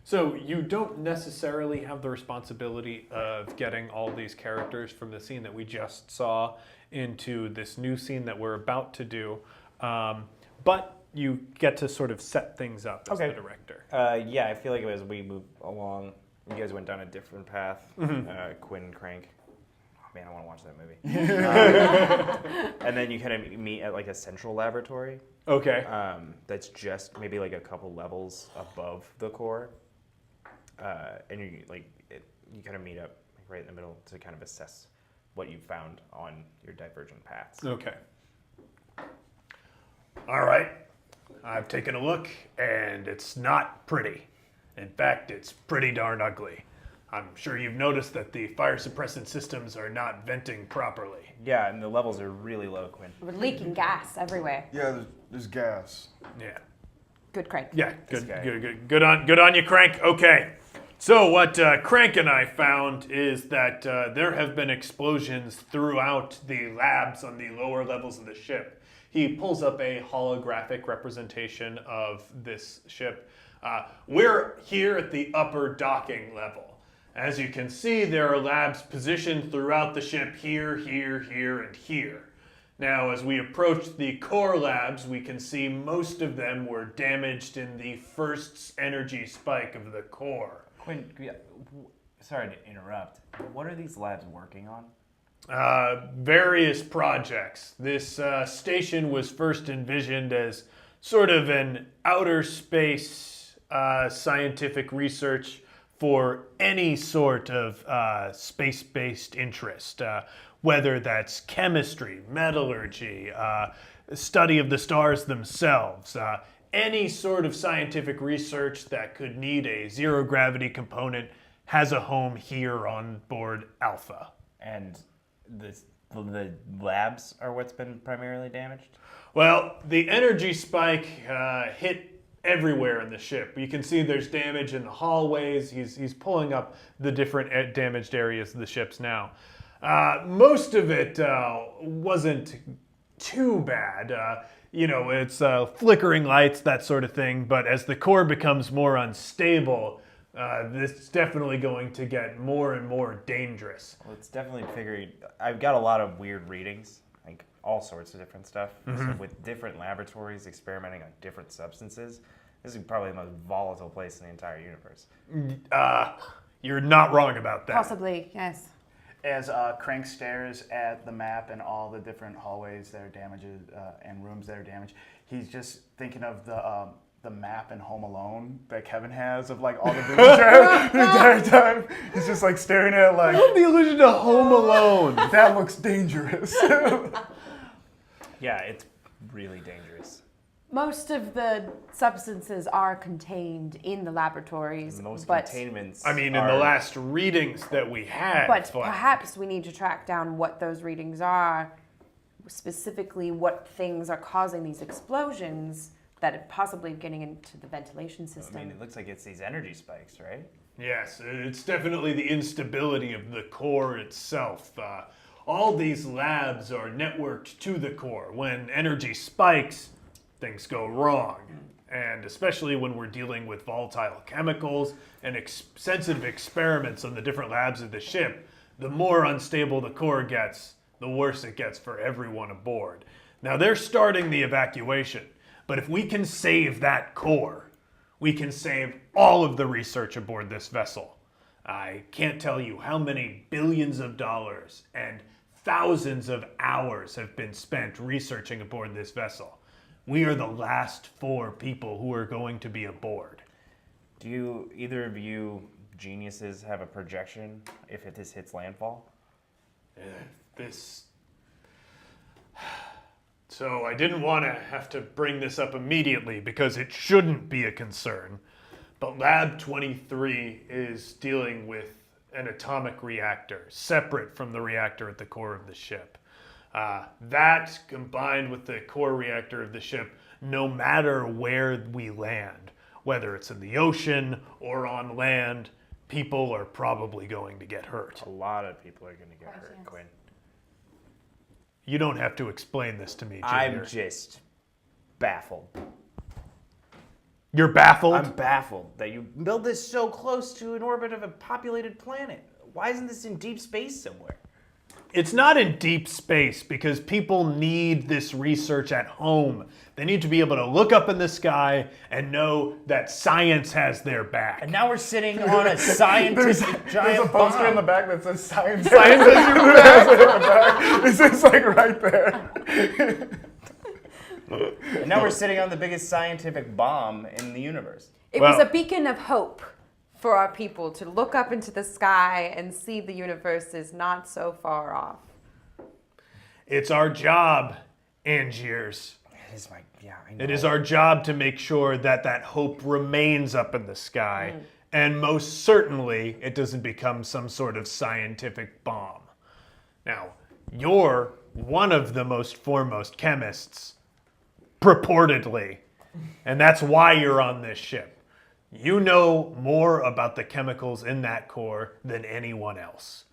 So you don't necessarily have the responsibility of getting all these characters from the scene that we just saw into this new scene that we're about to do, but you get to sort of set things up as the director. Yeah, I feel like as we move along, you guys went down a different path. Quinn and Crank. Oh man, I want to watch that movie. And then you kind of meet at like a central laboratory. Okay. That's just maybe like a couple levels above the core. And you kind of meet up like, right in the middle to kind of assess what you found on your divergent paths. Okay. All right. I've taken a look, and it's not pretty. In fact, it's pretty darn ugly. I'm sure you've noticed that the fire suppressant systems are not venting properly. Yeah, and the levels are really low, Quinn. We're leaking gas everywhere. Yeah, there's gas. Yeah. Good, Craig. Yeah, This good, guy. good on you, Crank. Okay, so what Crank and I found is that there have been explosions throughout the labs on the lower levels of the ship. He pulls up a holographic representation of this ship. We're here at the upper docking level. As you can see, there are labs positioned throughout the ship here, here, here, and here. Now, as we approach the core labs, we can see most of them were damaged in the first energy spike of the core. Quinn, sorry to interrupt. What are these labs working on? Various projects. This station was first envisioned as sort of an outer space scientific research for any sort of space-based interest, whether that's chemistry, metallurgy, study of the stars themselves, any sort of scientific research that could need a zero-gravity component has a home here on board Alpha. And the labs are what's been primarily damaged? Well, the energy spike hit everywhere in the ship. You can see there's damage in the hallways. He's pulling up the different damaged areas of the ships now. Most of it wasn't too bad. It's flickering lights, that sort of thing. But as the core becomes more unstable, this is definitely going to get more and more dangerous. Well, it's definitely figuring. I've got a lot of weird readings, like all sorts of different stuff. So with different laboratories experimenting on different substances, this is probably the most volatile place in the entire universe. You're not wrong about that. Possibly, yes. As Crank stares at the map and all the different hallways that are damaged and rooms that are damaged, he's just thinking of the map in Home Alone that Kevin has of like all the rooms the entire time. He's just like staring at it like, I love the illusion to Home Alone. that looks dangerous. Yeah, it's really dangerous. Most of the substances are contained in the laboratories, Most but containments. I mean, in are, the last readings that we had. but flagged. perhaps we need to track down what those readings are, specifically what things are causing these explosions that are possibly getting into the ventilation system. I mean, it looks like it's these energy spikes, right? Yes, it's definitely the instability of the core itself. All these labs are networked to the core. When energy spikes, things go wrong. And especially when we're dealing with volatile chemicals and sensitive experiments on the different labs of the ship, the more unstable the core gets, the worse it gets for everyone aboard. Now, they're starting the evacuation, but if we can save that core, we can save all of the research aboard this vessel. I can't tell you how many billions of dollars and thousands of hours have been spent researching aboard this vessel. We are the last 4 people who are going to be aboard. Do you, either of you geniuses, have a projection if this hits landfall? So I didn't want to have to bring this up immediately because it shouldn't be a concern. But Lab 23 is dealing with an atomic reactor, separate from the reactor at the core of the ship. That, combined with the core reactor of the ship, no matter where we land, whether it's in the ocean or on land, people are probably going to get hurt. A lot of people are going to get hurt, Quinn. You don't have to explain this to me, Junior. I'm just baffled. You're baffled? I'm baffled that you build this so close to an orbit of a populated planet. Why isn't this in deep space somewhere? It's not in deep space because people need this research at home. They need to be able to look up in the sky and know that science has their back. And now we're sitting on a scientific There's giant a poster bomb. in the back that says science. Science has your back. It's just like right there. And now we're sitting on the biggest scientific bomb in the universe. It was Well- a beacon of hope for our people to look up into the sky and see the universe is not so far off. It's our job, Angiers. It is I know. It is our job to make sure that that hope remains up in the sky. And most certainly, it doesn't become some sort of scientific bomb. Now, you're one of the most foremost chemists, purportedly. And that's why you're on this ship. You know more about the chemicals in that core than anyone else.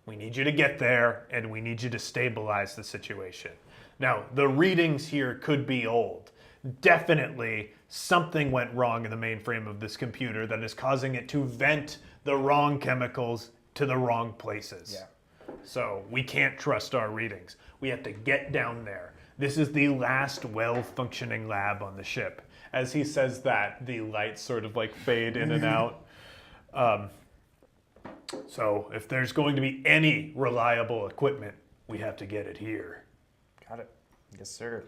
We need you to get there, and we need you to stabilize the situation. Now, the readings here could be old. Definitely something went wrong in the mainframe of this computer that is causing it to vent the wrong chemicals to the wrong places. Yeah. So we can't trust our readings. We have to get down there. This is the last well-functioning lab on the ship. As he says that, the lights sort of like fade in and out. So if there's going to be any reliable equipment, we have to get it here. Got it. Yes, sir.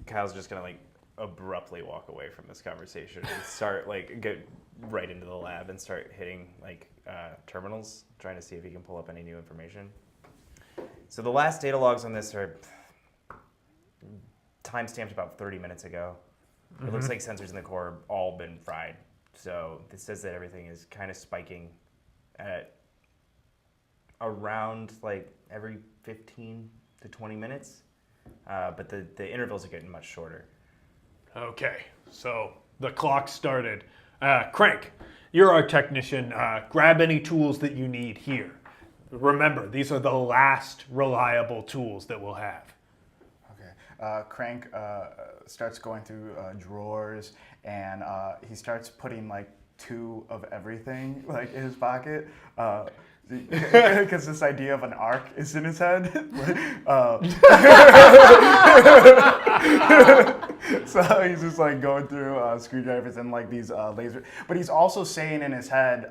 Kyle's just gonna like abruptly walk away from this conversation and start like get right into the lab and start hitting like terminals, trying to see if he can pull up any new information. So the last data logs on this are time-stamped about 30 minutes ago. It looks like sensors in the core have all been fried. So this says that everything is kind of spiking at around like every 15 to 20 minutes. But the intervals are getting much shorter. Okay, so the clock started. Crank, you're our technician. Grab any tools that you need here. Remember, these are the last reliable tools that we'll have. Okay. Crank starts going through drawers, and he starts putting like 2 of everything like in his pocket. Because this idea of an arc is in his head. So he's just like going through screwdrivers and like these laser. But he's also saying in his head,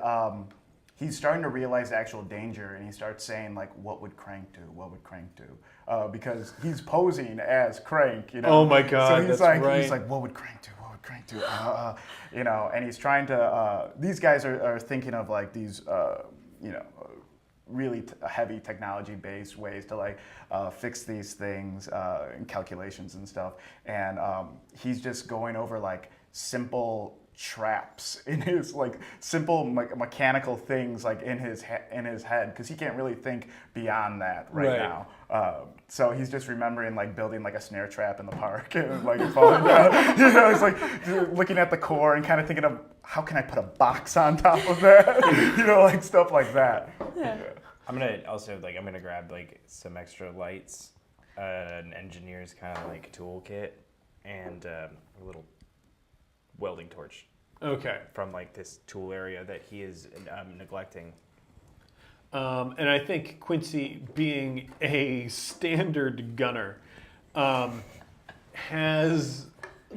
he's starting to realize the actual danger, and he starts saying like, "What would Crank do? What would Crank do?" Because he's posing as Crank, you know. Oh my God, so he's that's like, right. He's like, "What would Crank do? What would Crank do?" You know, and he's trying to. These guys are thinking of like these, you know, really heavy technology-based ways to like fix these things and calculations and stuff. And he's just going over like simple traps in his like simple mechanical things like in his head because he can't really think beyond that right now. So he's just remembering like building like a snare trap in the park and like falling down. You know, he's like looking at the core and kind of thinking of how can I put a box on top of that? You know, like stuff like that. Yeah. I'm gonna grab like some extra lights, an engineer's kind of like toolkit, and a little welding torch. Okay. From like this tool area that he is neglecting. And I think Quincy, being a standard gunner, has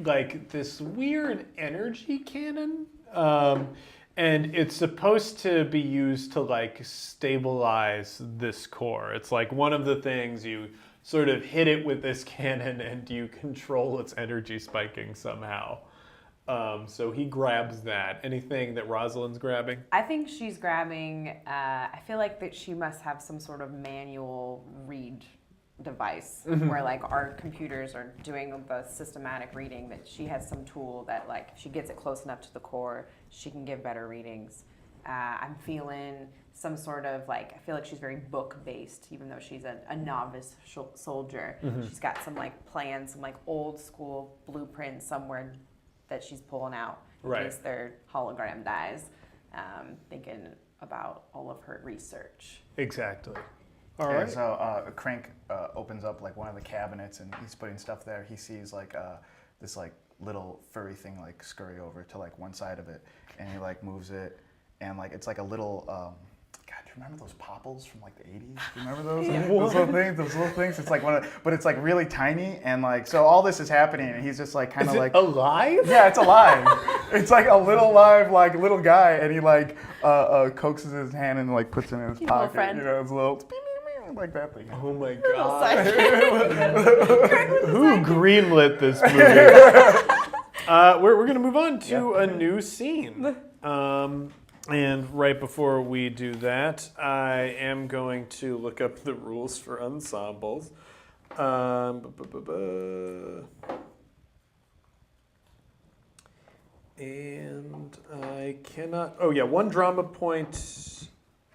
like this weird energy cannon. And it's supposed to be used to like stabilize this core. It's like one of the things you sort of hit it with this cannon and you control its energy spiking somehow. So he grabs that. Anything that Rosalind's grabbing? I think she's grabbing, I feel like that she must have some sort of manual read device where like our computers are doing the systematic reading, that she has some tool that like if she gets it close enough to the core, she can give better readings. I'm feeling some sort of like, I feel like she's very book based, even though she's a novice soldier. She's got some like plans, some like old school blueprints somewhere that she's pulling out in case their hologram dies, thinking about all of her research. Exactly. All And right. so Crank opens up like one of the cabinets and he's putting stuff there. He sees like this like little furry thing like scurry over to like one side of it, and he like moves it, and like it's like a little. God, do you remember those popples from like the 80s? Do you remember those? Those little things. Those little things. It's like but it's like really tiny, and like so all this is happening, and he's just like kind of like alive? Yeah, it's alive. It's like a little live like little guy, and he like coaxes his hand and like puts it in his Your little pocket. friend. You know, his little like that thing. Oh my Little god. sidekick. Who greenlit this movie? We're going to move on to a new scene. And right before we do that, I am going to look up the rules for ensembles. And I cannot... Oh, yeah, 1 drama point...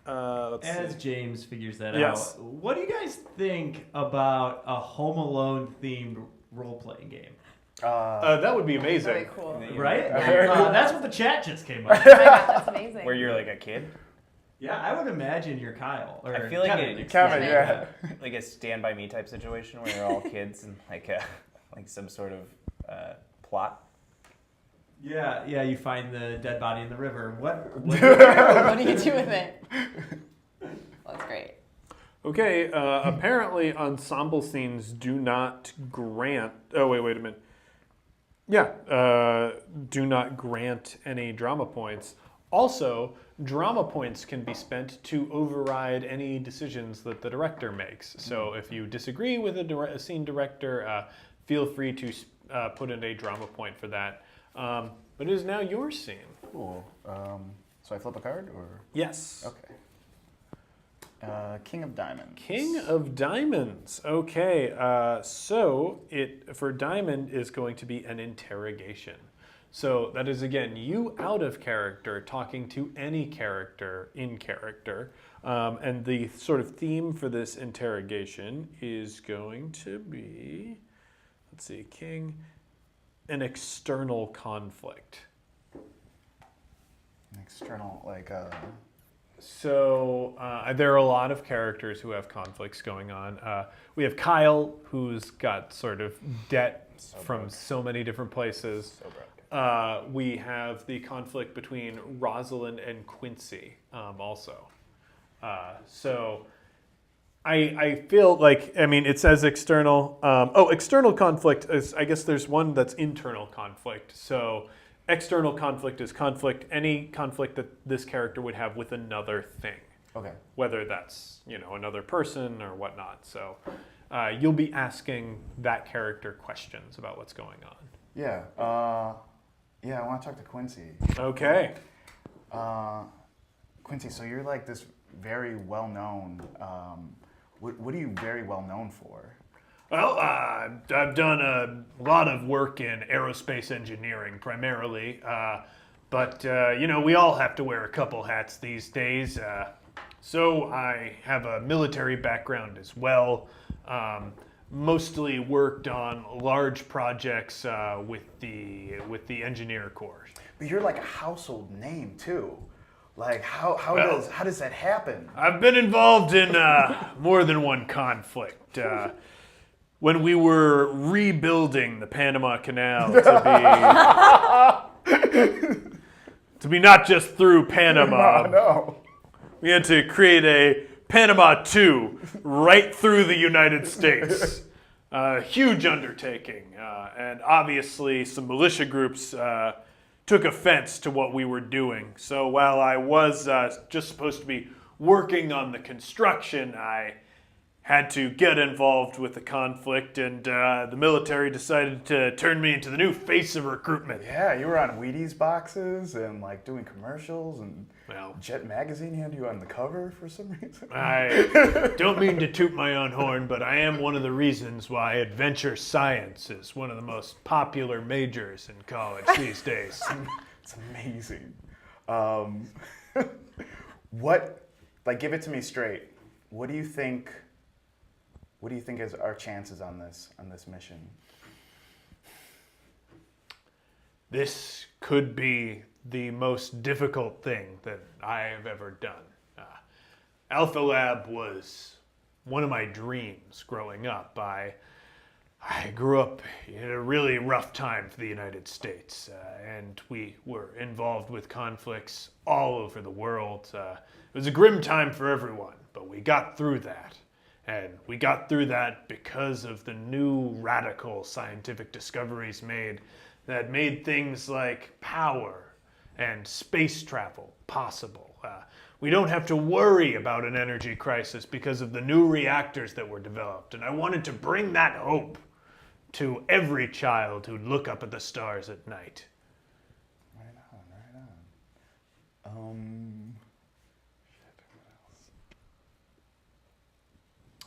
As James figures that Yes. out, what do you guys think about a Home Alone themed role-playing game? that would be amazing. Very cool. Right? That's what the chat just came up. Oh my God, that's amazing. Where you're like a kid. Yeah, I would imagine you're Kyle. Or I feel like Kevin, it- Kevin, Kevin. yeah. Like a Stand By Me type situation where you're all kids and like some sort of plot. Yeah, you find the dead body in the river. What What do you do with it? That's great. Okay, apparently ensemble scenes do not grant... Oh, wait a minute. Yeah, do not grant any drama points. Also, drama points can be spent to override any decisions that the director makes. So if you disagree with a scene director, feel free to put in a drama point for that. But it is now your scene. Cool. So I flip a card, or Yes. okay. King of Diamonds. King of Diamonds. Okay, so it for Diamond is going to be an interrogation. So that is again you out of character talking to any character in character, and the sort of theme for this interrogation is going to be, let's see, King, an external conflict. An external like. So there are a lot of characters who have conflicts going on. We have Kyle, who's got sort of debt from so many different places. So broken. We have the conflict between Rosalind and Quincy also. So I feel like, I mean, it says external. External conflict is, I guess there's one that's internal conflict. So external conflict is any conflict that this character would have with another thing. Okay. Whether that's, another person or whatnot. So you'll be asking that character questions about what's going on. Yeah. I want to talk to Quincy. Okay. Quincy, so you're like this very well-known. What are you very well known for? Well, I've done a lot of work in aerospace engineering primarily, but we all have to wear a couple hats these days. So I have a military background as well. Mostly worked on large projects with the engineer corps. But you're like a household name too. Like how does that happen? I've been involved in more than one conflict. When we were rebuilding the Panama Canal to be not just through Panama, No. we had to create a Panama 2 right through the United States. Huge undertaking, and obviously some militia groups took offense to what we were doing. So while I was just supposed to be working on the construction, I had to get involved with the conflict, and the military decided to turn me into the new face of recruitment. Yeah, you were on Wheaties boxes and like doing commercials, and Well, Jet Magazine had you on the cover for some reason. I don't mean to toot my own horn, but I am one of the reasons why adventure science is one of the most popular majors in college these days. It's amazing. Give it to me straight. What do you think is our chances on this mission? This could be the most difficult thing that I have ever done. Alpha Lab was one of my dreams growing up. I I grew up in a really rough time for the United States, and we were involved with conflicts all over the world. It was a grim time for everyone, but we got through that. And we got through that because of the new radical scientific discoveries that made things like power and space travel possible. We don't have to worry about an energy crisis because of the new reactors that were developed. And I wanted to bring that hope to every child who'd look up at the stars at night. Right on.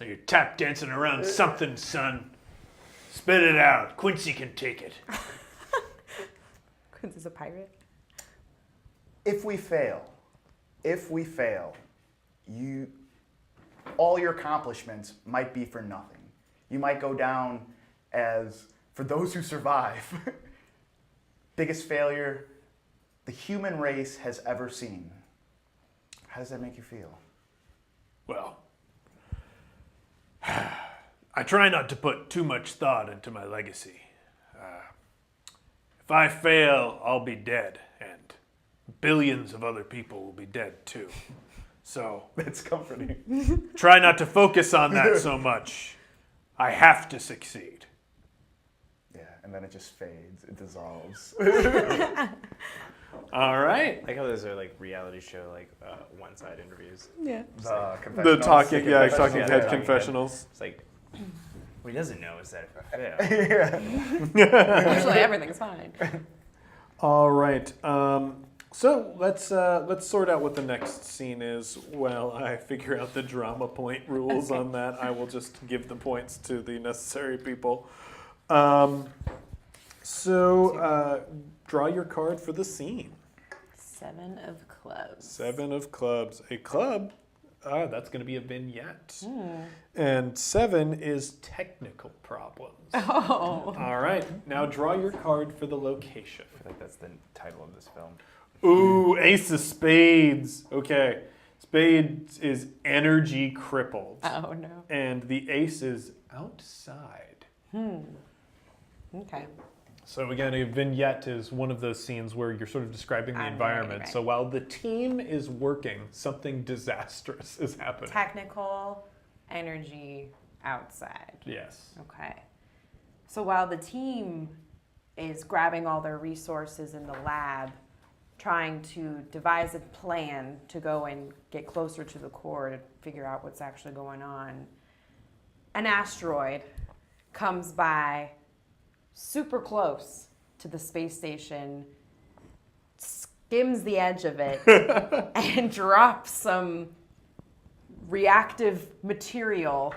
You're tap dancing around something, son. Spit it out. Quincy can take it. Quincy's a pirate. If we fail, all your accomplishments might be for nothing. You might go down as, for those who survive, biggest failure the human race has ever seen. How does that make you feel? Well, I try not to put too much thought into my legacy. If I fail, I'll be dead, and billions of other people will be dead too. So That's comforting. try not to focus on that so much. I have to succeed. Yeah, and then it just fades. It dissolves. All right. I like how those are like reality show, like one-side interviews. Yeah. The The talking, confessionals. talking Yeah, head talking confessionals. It's like, what he doesn't know is that if I fail, Usually everything's fine. All right. So let's sort out what the next scene is. While I figure out the drama point rules on that, I will just give the points to the necessary people. So draw your card for the scene. 7 of clubs. 7 of clubs. A club. That's going to be a vignette. And 7 is technical problems. Oh. All right. Now draw your card for the location. I feel like that's the title of this film. Ooh, Ace of Spades. Okay. Spades is energy crippled. Oh, no. And the ace is outside. Okay. So again, a vignette is one of those scenes where you're sort of describing the environment. Right. So while the team is working, something disastrous is happening. Technical energy outside. Yes. Okay. So while the team is grabbing all their resources in the lab, trying to devise a plan to go and get closer to the core to figure out what's actually going on, an asteroid comes by super close to the space station, skims the edge of it, and drops some reactive material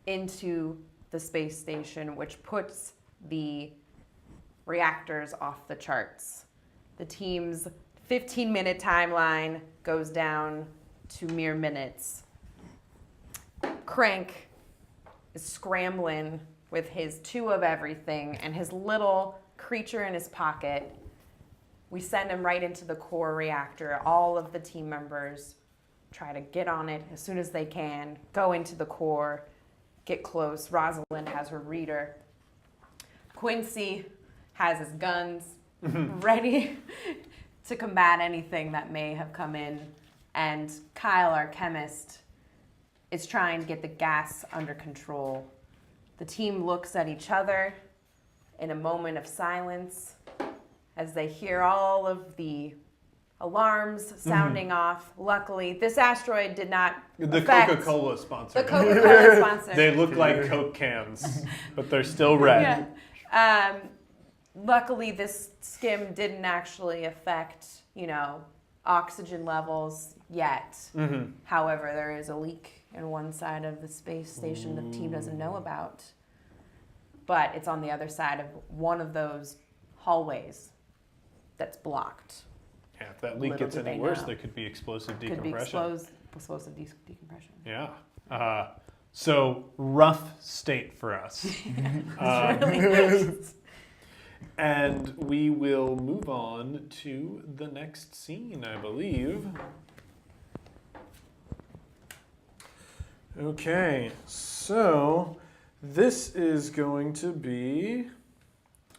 into the space station, which puts the reactors off the charts. The team's 15-minute timeline goes down to mere minutes. Crank is scrambling with his 2 of everything and his little creature in his pocket. We send him right into the core reactor. All of the team members try to get on it as soon as they can, go into the core, get close. Rosalind has her reader. Quincy has his guns ready to combat anything that may have come in. And Kyle, our chemist, is trying to get the gas under control. The team looks at each other in a moment of silence as they hear all of the alarms sounding off. Luckily, this asteroid did not The affect Coca-Cola sponsor. the Coca-Cola sponsor. They look like Coke cans, but they're still red. Yeah. Luckily, this skim didn't actually affect, oxygen levels yet. However, there is a leak in one side of the space station the team doesn't know about. But it's on the other side of one of those hallways that's blocked. Yeah, if that leak Little gets did any they worse, know. there could be explosive Could be decompression. explosive decompression. Yeah. So rough state for us. Really is. And we will move on to the next scene, I believe. Okay, so This is going to be.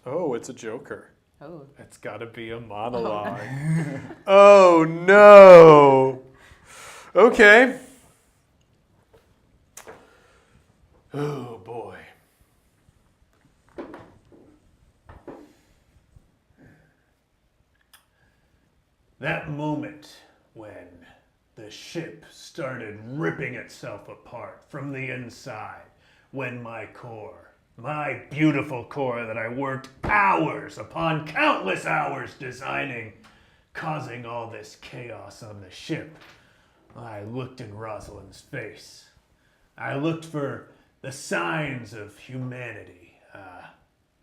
Oh, it's a Joker. Oh. It's got to be a monologue. Oh no. Okay. Oh boy. That moment when the ship started ripping itself apart from the inside, when my core, my beautiful core that I worked hours upon countless hours designing, causing all this chaos on the ship, I looked in Rosalind's face. I looked for the signs of humanity.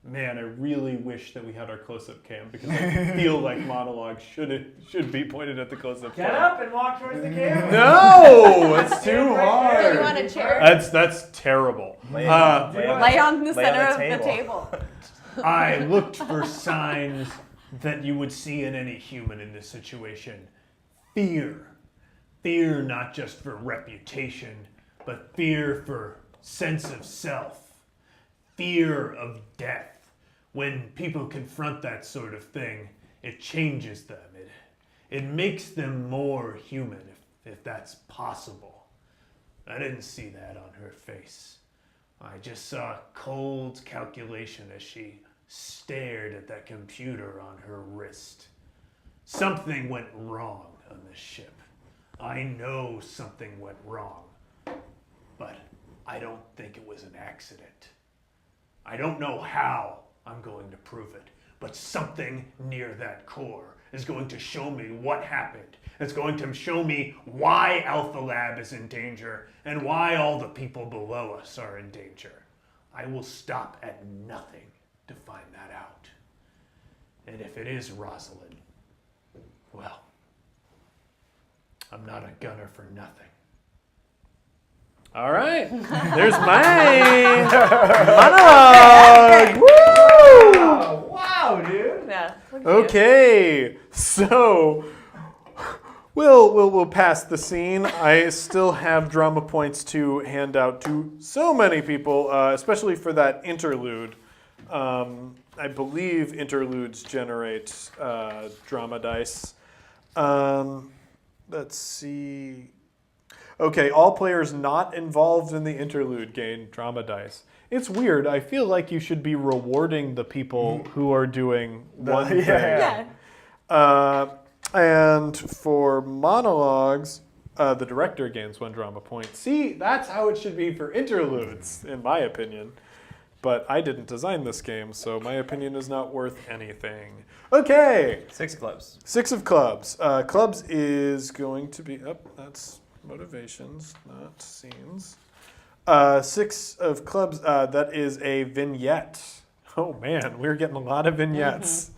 Man, I really wish that we had our close-up cam because I feel like monologue should be pointed at the close-up cam. Get up and walk towards the camera. No, it's too hard. Do you want a chair? That's terrible. Lay on the lay center on of the table. I looked for signs that you would see in any human in this situation. Fear. Fear not just for reputation, but fear for sense of self. Fear of death. When people confront that sort of thing, it changes them. It makes them more human, if that's possible. I didn't see that on her face. I just saw cold calculation as she stared at that computer on her wrist. Something went wrong on this ship. I know something went wrong, but I don't think it was an accident. I don't know how I'm going to prove it, but something near that core is going to show me what happened. It's going to show me why Alpha Lab is in danger and why all the people below us are in danger. I will stop at nothing to find that out. And if it is Rosalind, well, I'm not a gunner for nothing. All right, there's my monologue. Woo! Oh, wow, dude. Yeah. Okay, so we'll pass the scene. I still have drama points to hand out to so many people, especially for that interlude. I believe interludes generate drama dice. Let's see. Okay, all players not involved in the interlude gain drama dice. It's weird. I feel like you should be rewarding the people who are doing one thing. Yeah. And for monologues, the director gains 1 drama point. See, that's how it should be for interludes, in my opinion. But I didn't design this game, so my opinion is not worth anything. Okay. 6 clubs. 6 of clubs. Clubs is going to be that's motivations, not scenes. 6 of clubs. That is a vignette. Oh man, we're getting a lot of vignettes.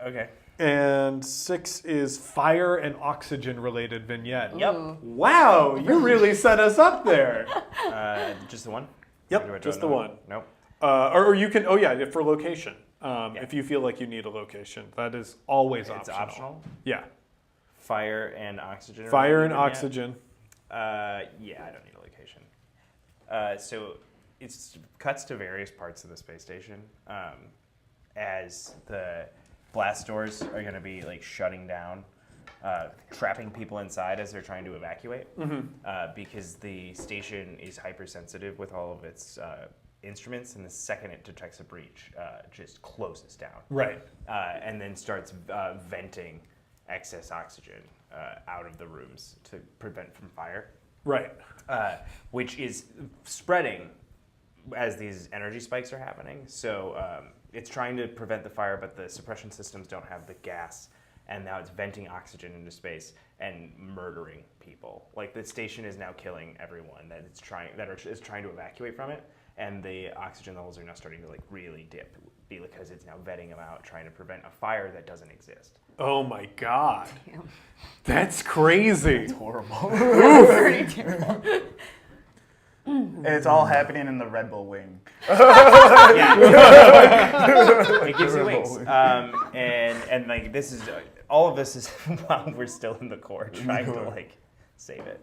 Okay. And 6 is fire and oxygen related vignette. Yep. Wow, you really set us up there. Just the one? Yep, Or do I do just the another one. Nope. Or you can, for location. If you feel like you need a location, that is always It's optional. optional. Yeah. Fire and oxygen. Fire and related, oxygen. Yeah, I don't need a location. So it cuts to various parts of the space station as the blast doors are going to be like shutting down, trapping people inside as they're trying to evacuate, because the station is hypersensitive with all of its instruments, and the second it detects a breach, just closes down. Right. And then starts venting excess oxygen out of the rooms to prevent from fire. Right. Which is spreading as these energy spikes are happening. So it's trying to prevent the fire, but the suppression systems don't have the gas, and now it's venting oxygen into space and murdering people. Like the station is now killing everyone that is trying to evacuate from it, and the oxygen levels are now starting to like really dip because it's now vetting them out, trying to prevent a fire that doesn't exist. Oh my God. Damn. That's crazy. It's horrible. Pretty terrible. And it's all happening in the Red Bull wing. Yeah. It gives you wings. And like this is all of this is while we're still in the core trying to like save it.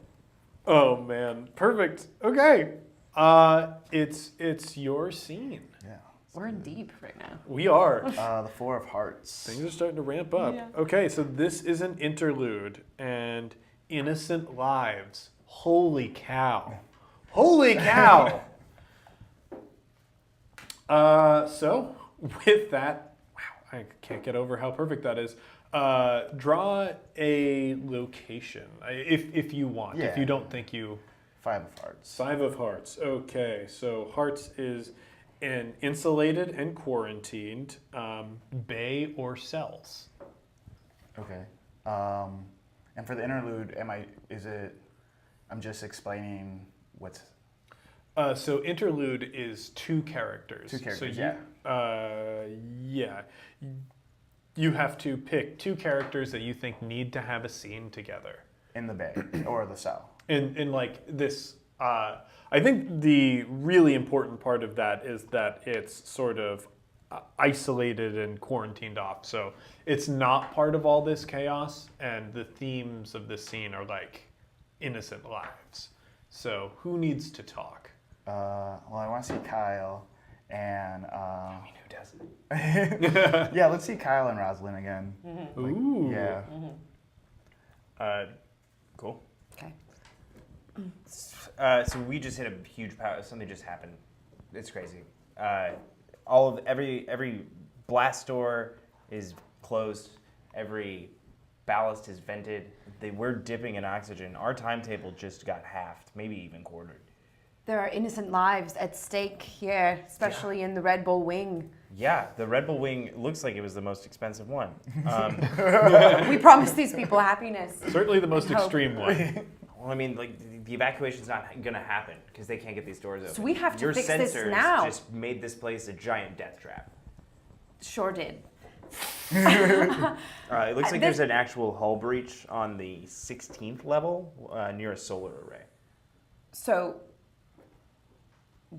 Oh man. Perfect. Okay. It's your scene. Yeah. We're in deep right now. We are. The Four of Hearts. Things are starting to ramp up. Yeah. Okay, so this is an interlude and innocent lives. Holy cow. Holy cow. So with that, wow, I can't get over how perfect that is. Draw a location if you want. If Yeah. you don't think you. Five of Hearts. Five of Hearts. Okay, so Hearts is an insulated and quarantined bay or cells. Okay. And for the interlude, I'm just explaining what's. So interlude is two characters. Two characters, so yeah. You have to pick two characters that you think need to have a scene together. In the bay or the cell. In like this, I think the really important part of that is that it's sort of isolated and quarantined off. So it's not part of all this chaos, and the themes of this scene are like innocent lives. So who needs to talk? Well, I want to see Kyle and. I mean, who doesn't? Yeah, let's see Kyle and Rosalind again. Ooh. Yeah. Cool. Okay. So we just hit a huge power. Something just happened. It's crazy. Every blast door is closed. Every ballast is vented. We're dipping in oxygen. Our timetable just got halved, maybe even quartered. There are innocent lives at stake here, especially in the Red Bull wing. Yeah, the Red Bull wing looks like it was the most expensive one. We promised these people happiness. Certainly the most And hope. extreme one. Well, I mean, like the evacuation's not going to happen because they can't get these doors open. So we have to Your fix this sensors now. just made this place a giant death trap. Sure did. It looks like This- there's an actual hull breach on the 16th level near a solar array. So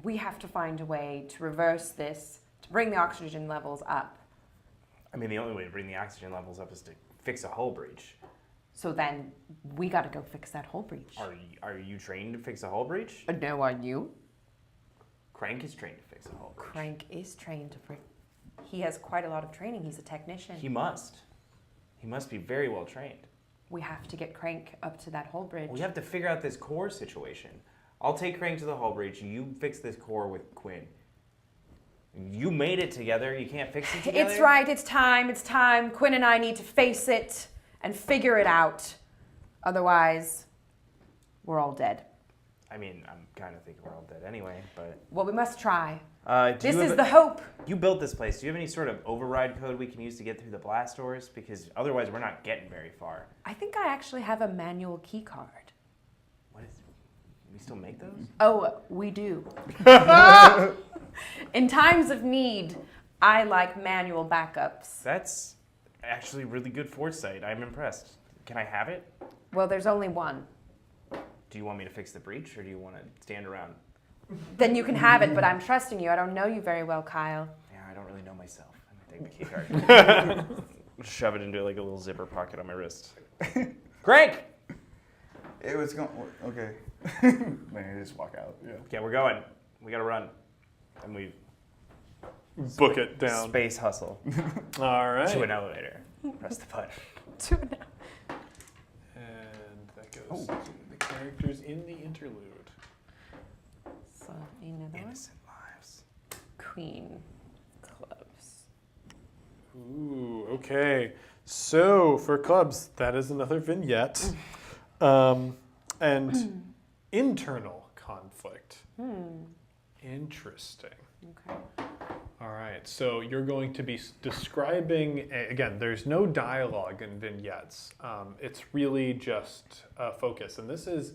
we have to find a way to reverse this, to bring the oxygen levels up. I mean, the only way to bring the oxygen levels up is to fix a hull breach. So then we got to go fix that hull breach. Are you trained to fix a hull breach? No, are you? Crank is trained to fix a hull breach. Crank is trained to bring. He has quite a lot of training. He's a technician. He must. He must be very well trained. We have to get Crank up to that hull bridge. We have to figure out this core situation. I'll take Crank to the hull breach. You fix this core with Quinn. You made it together. You can't fix it together? It's right. It's time. It's time. Quinn and I need to face it and figure it out. Otherwise, we're all dead. I mean, I'm kind of thinking we're all dead anyway, but... Well, we must try. This This is the hope. You built this place. Do you have any sort of override code we can use to get through the blast doors? Because otherwise we're not getting very far. I think I actually have a manual key card. What is... We still make those? Oh, we do. In times of need, I like manual backups. That's actually really good foresight. I'm impressed. Can I have it? Well, there's only one. Do you want me to fix the breach, or do you want to stand around? Then you can have it, but I'm trusting you. I don't know you very well, Kyle. Yeah, I don't really know myself. I'm gonna take the key card. Shove it into like a little zipper pocket on my wrist. Crank! It was going. Okay. Maybe just walk out. Yeah. Okay, we're going. We gotta run. And we Book it down. space hustle All right. to an elevator. Press the button. And that goes to the characters in the interlude. So, another one. Innocent lives. Queen clubs. Ooh, okay. So for clubs, that is another vignette. And internal conflict. Interesting. Okay. All right, so you're going to be describing, again, there's no dialogue in vignettes. It's really just a focus, and this is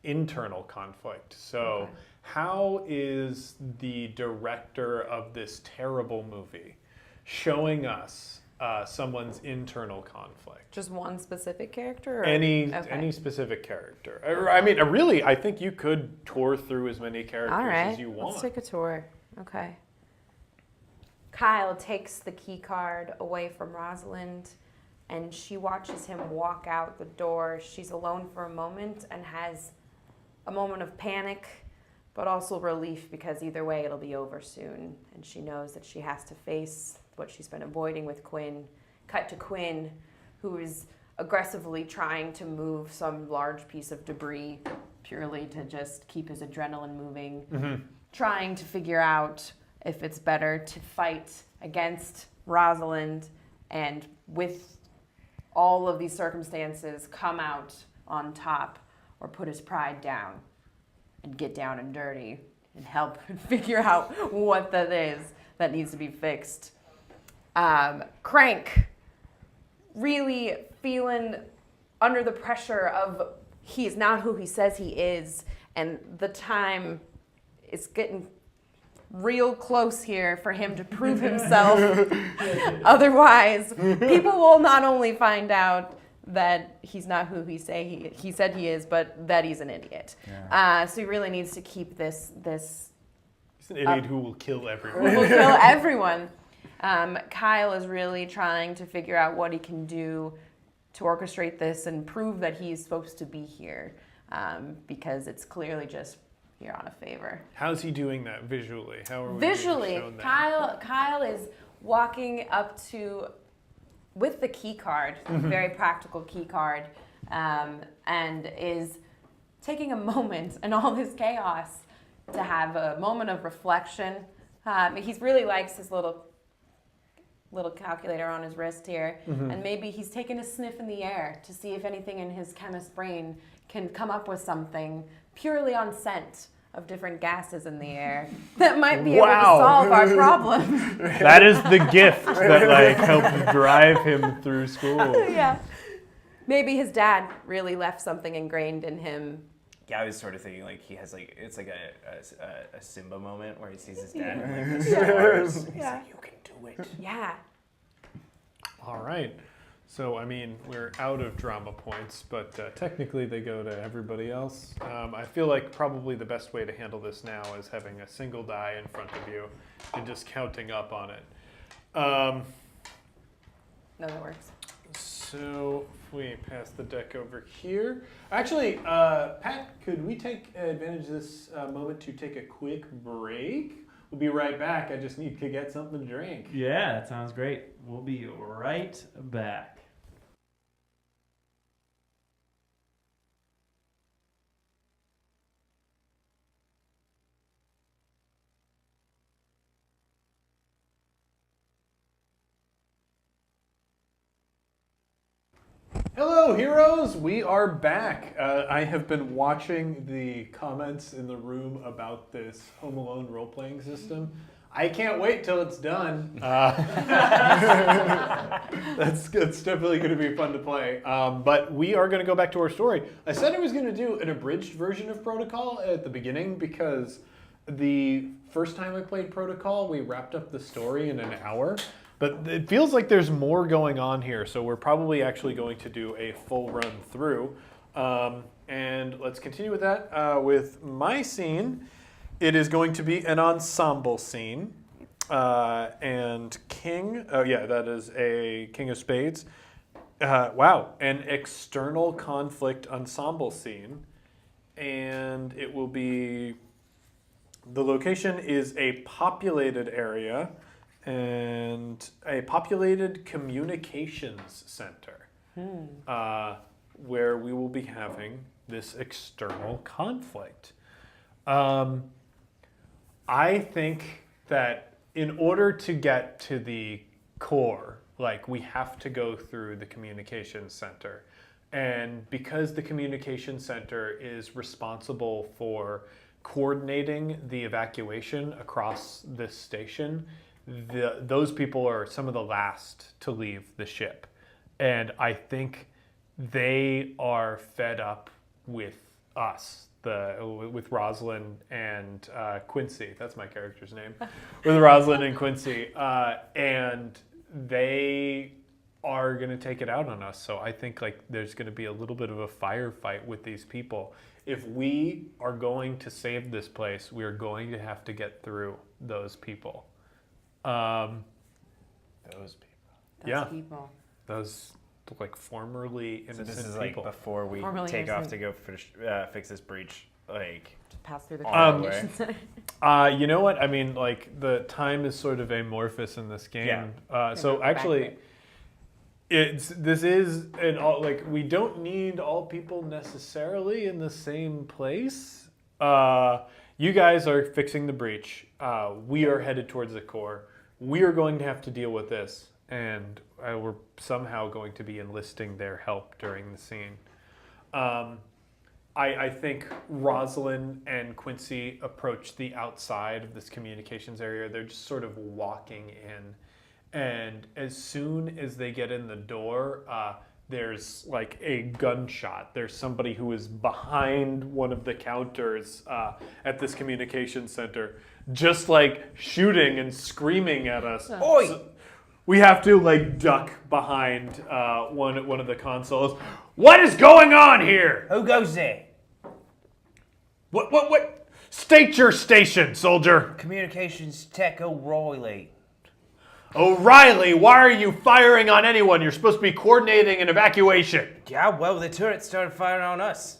internal conflict. So Okay. how is the director of this terrible movie showing us someone's internal conflict? Just one specific character? Or? Any specific character. I mean, really, I think you could tour through as many characters All right, as you want. let's take a tour. Okay. Kyle takes the key card away from Rosalind, and she watches him walk out the door. She's alone for a moment and has a moment of panic, but also relief because either way it'll be over soon. And she knows that she has to face what she's been avoiding with Quinn. Cut to Quinn, who is aggressively trying to move some large piece of debris purely to just keep his adrenaline moving, trying to figure out if it's better to fight against Rosalind and with all of these circumstances come out on top or put his pride down and get down and dirty and help figure out what that is that needs to be fixed. Crank, really feeling under the pressure of he's not who he says he is, and the time is getting real close here for him to prove himself. Otherwise, people will not only find out that he's not who he said he is, but that he's an idiot. Yeah. So he really needs to keep this. He's an idiot who will kill everyone. Who will kill everyone. Kyle is really trying to figure out what he can do to orchestrate this and prove that he's supposed to be here, because it's clearly just here on a favor. How's he doing that visually? How are we Visually, shown that? Kyle is walking up to with the key card, very practical key card, and is taking a moment in all this chaos to have a moment of reflection. He really likes his little calculator on his wrist here, and maybe he's taking a sniff in the air to see if anything in his chemist brain can come up with something purely on scent of different gases in the air that might be able to solve our problem. That is the gift that helped drive him through school. Yeah. Maybe his dad really left something ingrained in him. Yeah, I was sort of thinking he has it's like a Simba moment where he sees his dad in the stars. And he's like, you can do it. Yeah. All right. So, we're out of drama points, but technically they go to everybody else. I feel like probably the best way to handle this now is having a single die in front of you and just counting up on it. No, that works. So, if we pass the deck over here. Actually, Pat, could we take advantage of this moment to take a quick break? We'll be right back. I just need to get something to drink. Yeah, that sounds great. We'll be right back. Hello, heroes! We are back. I have been watching the comments in the room about this Home Alone role-playing system. I can't wait till it's done. That's definitely going to be fun to play. But we are going to go back to our story. I said I was going to do an abridged version of Protocol at the beginning because the first time I played Protocol, we wrapped up the story in an hour. But it feels like there's more going on here, so we're probably actually going to do a full run through. And let's continue with that. With my scene, it is going to be an ensemble scene. And King, that is a King of Spades. An external conflict ensemble scene. And it will be, the location is a populated area and a populated communications center where we will be having this external conflict. I think that in order to get to the core, we have to go through the communications center. And because the communications center is responsible for coordinating the evacuation across this station, those people are some of the last to leave the ship. And I think they are fed up with us, with Rosalind and Quincy. That's my character's name. With Rosalind and Quincy. And they are going to take it out on us. So I think there's going to be a little bit of a firefight with these people. If we are going to save this place, we are going to have to get through those people. Those people. People. Those formerly innocent So this is people. before we Formerly take off innocent. to go fix this breach. like To pass through the On the communication center. You know what? I mean, like the time is sort of amorphous in this game. Yeah. So Go back to actually, it. this is an all like we don't need all people necessarily in the same place. You guys are fixing the breach. We are headed towards the core. We are going to have to deal with this, and we're somehow going to be enlisting their help during the scene. I think Rosalind and Quincy approach the outside of this communications area. They're just sort of walking in. And as soon as they get in the door, there's like a gunshot. There's somebody who is behind one of the counters at this communications center, just like shooting and screaming at us. Oi! So we have to like duck behind one of the consoles. What is going on here? Who goes there? What? State your station, soldier. Communications Tech O'Reilly. O'Reilly, why are you firing on anyone? You're supposed to be coordinating an evacuation. Yeah, well, the turrets started firing on us.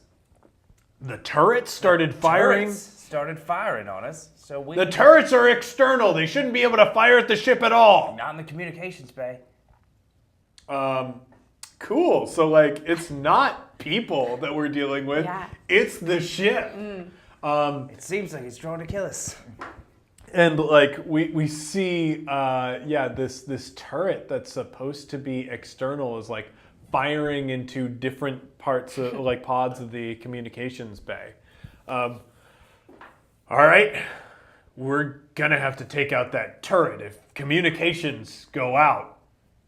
The turrets started firing? Turrets started firing on us, so we... The turrets are external. They shouldn't be able to fire at the ship at all. Not in the communications bay. Cool. So, like, it's not people that we're dealing with. Yeah. It's the ship. It seems like it's trying to kill us. And like we see, this turret that's supposed to be external is like firing into different parts of like pods of the communications bay. All right, we're gonna have to take out that turret. If communications go out,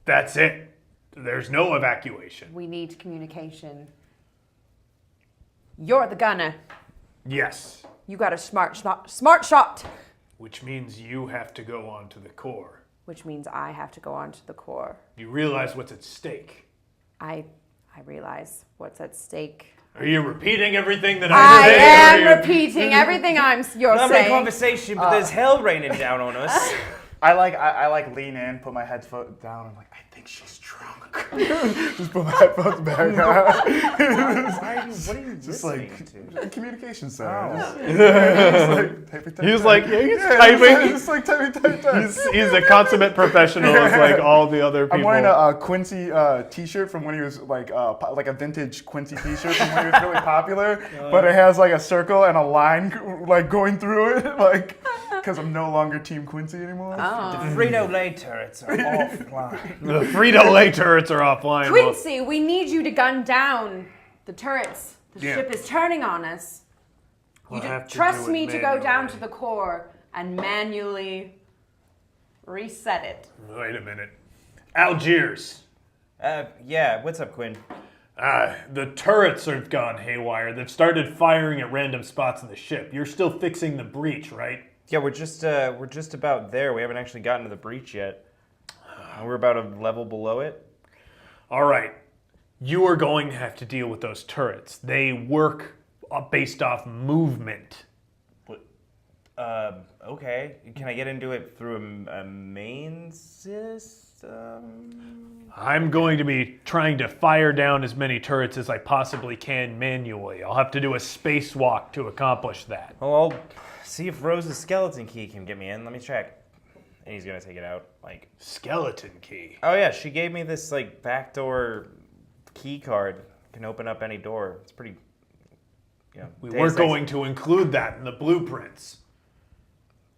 that's it. There's no evacuation. We need communication. You're the gunner. Yes, You got a smart shot. which means you have to go on to the core. Which means I have to go on to the core. You realize what's at stake. I realize what's at stake. Are you repeating everything that I say? am Or are you- repeating everything you're We're having a saying. conversation, but there's hell raining down on us. I like lean in, put my headphones down. I'm like, I think she's drunk. Just put my headphones back on. What are you Just listening like to? communication center. Oh. He's like, yeah, he's typing. Just like type. He's a consummate professional, as like all the other people. I'm wearing a Quincy T-shirt from when he was like a vintage Quincy T-shirt from when he was really popular, but it has like a circle and a line like going through it, like because I'm no longer Team Quincy anymore. The Frito-Lay turrets are offline. The Frito-Lay turrets are offline. Quincy, we need you to gun down the turrets. The Yeah. ship is turning on us. We'll You have to trust do it me to go down manually. to the core and manually reset it. Wait a minute. Algiers. Yeah, what's up, Quinn? The turrets have gone haywire. They've started firing at random spots in the ship. You're still fixing the breach, right? Yeah, we're just about there. We haven't actually gotten to the breach yet. We're about a level below it. All right. You are going to have to deal with those turrets. They work based off movement. Okay. Can I get into it through a main system? I'm going to be trying to fire down as many turrets as I possibly can manually. I'll have to do a spacewalk to accomplish that. Well, I'll see if Rose's skeleton key can get me in. Let me check. And he's gonna take it out. Like, Skeleton key. oh yeah, she gave me this like backdoor key card. Can open up any door. It's pretty. You know, We Deus were Ex- going to include that in the blueprints.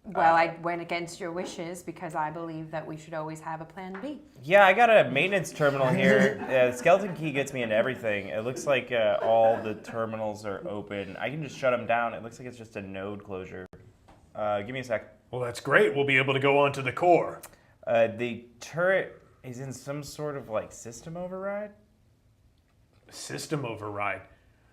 Well, I went against your wishes because I believe that we should always have a plan B. Yeah, I got a maintenance terminal here. The skeleton key gets me into everything. It looks like all the terminals are open. I can just shut them down. It looks like it's just a node closure. Give me a sec. Well, that's great. We'll be able to go on to the core. The turret is in some sort of like system override. System override.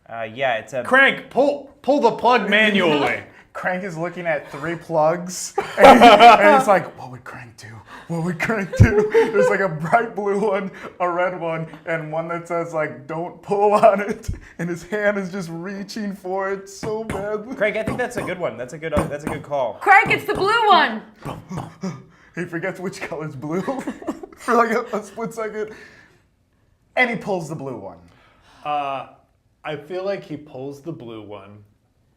Yeah, it's a. Crank, pull the plug manually. Crank is looking at 3 plugs, and he's like, what would Crank do? What would Crank do? There's like a bright blue one, a red one, and one that says like, don't pull on it. And his hand is just reaching for it so badly. Craig, I think that's a good one. That's a good call. Craig, it's the blue one! He forgets which color's blue for like a split second. And he pulls the blue one. I feel like he pulls the blue one,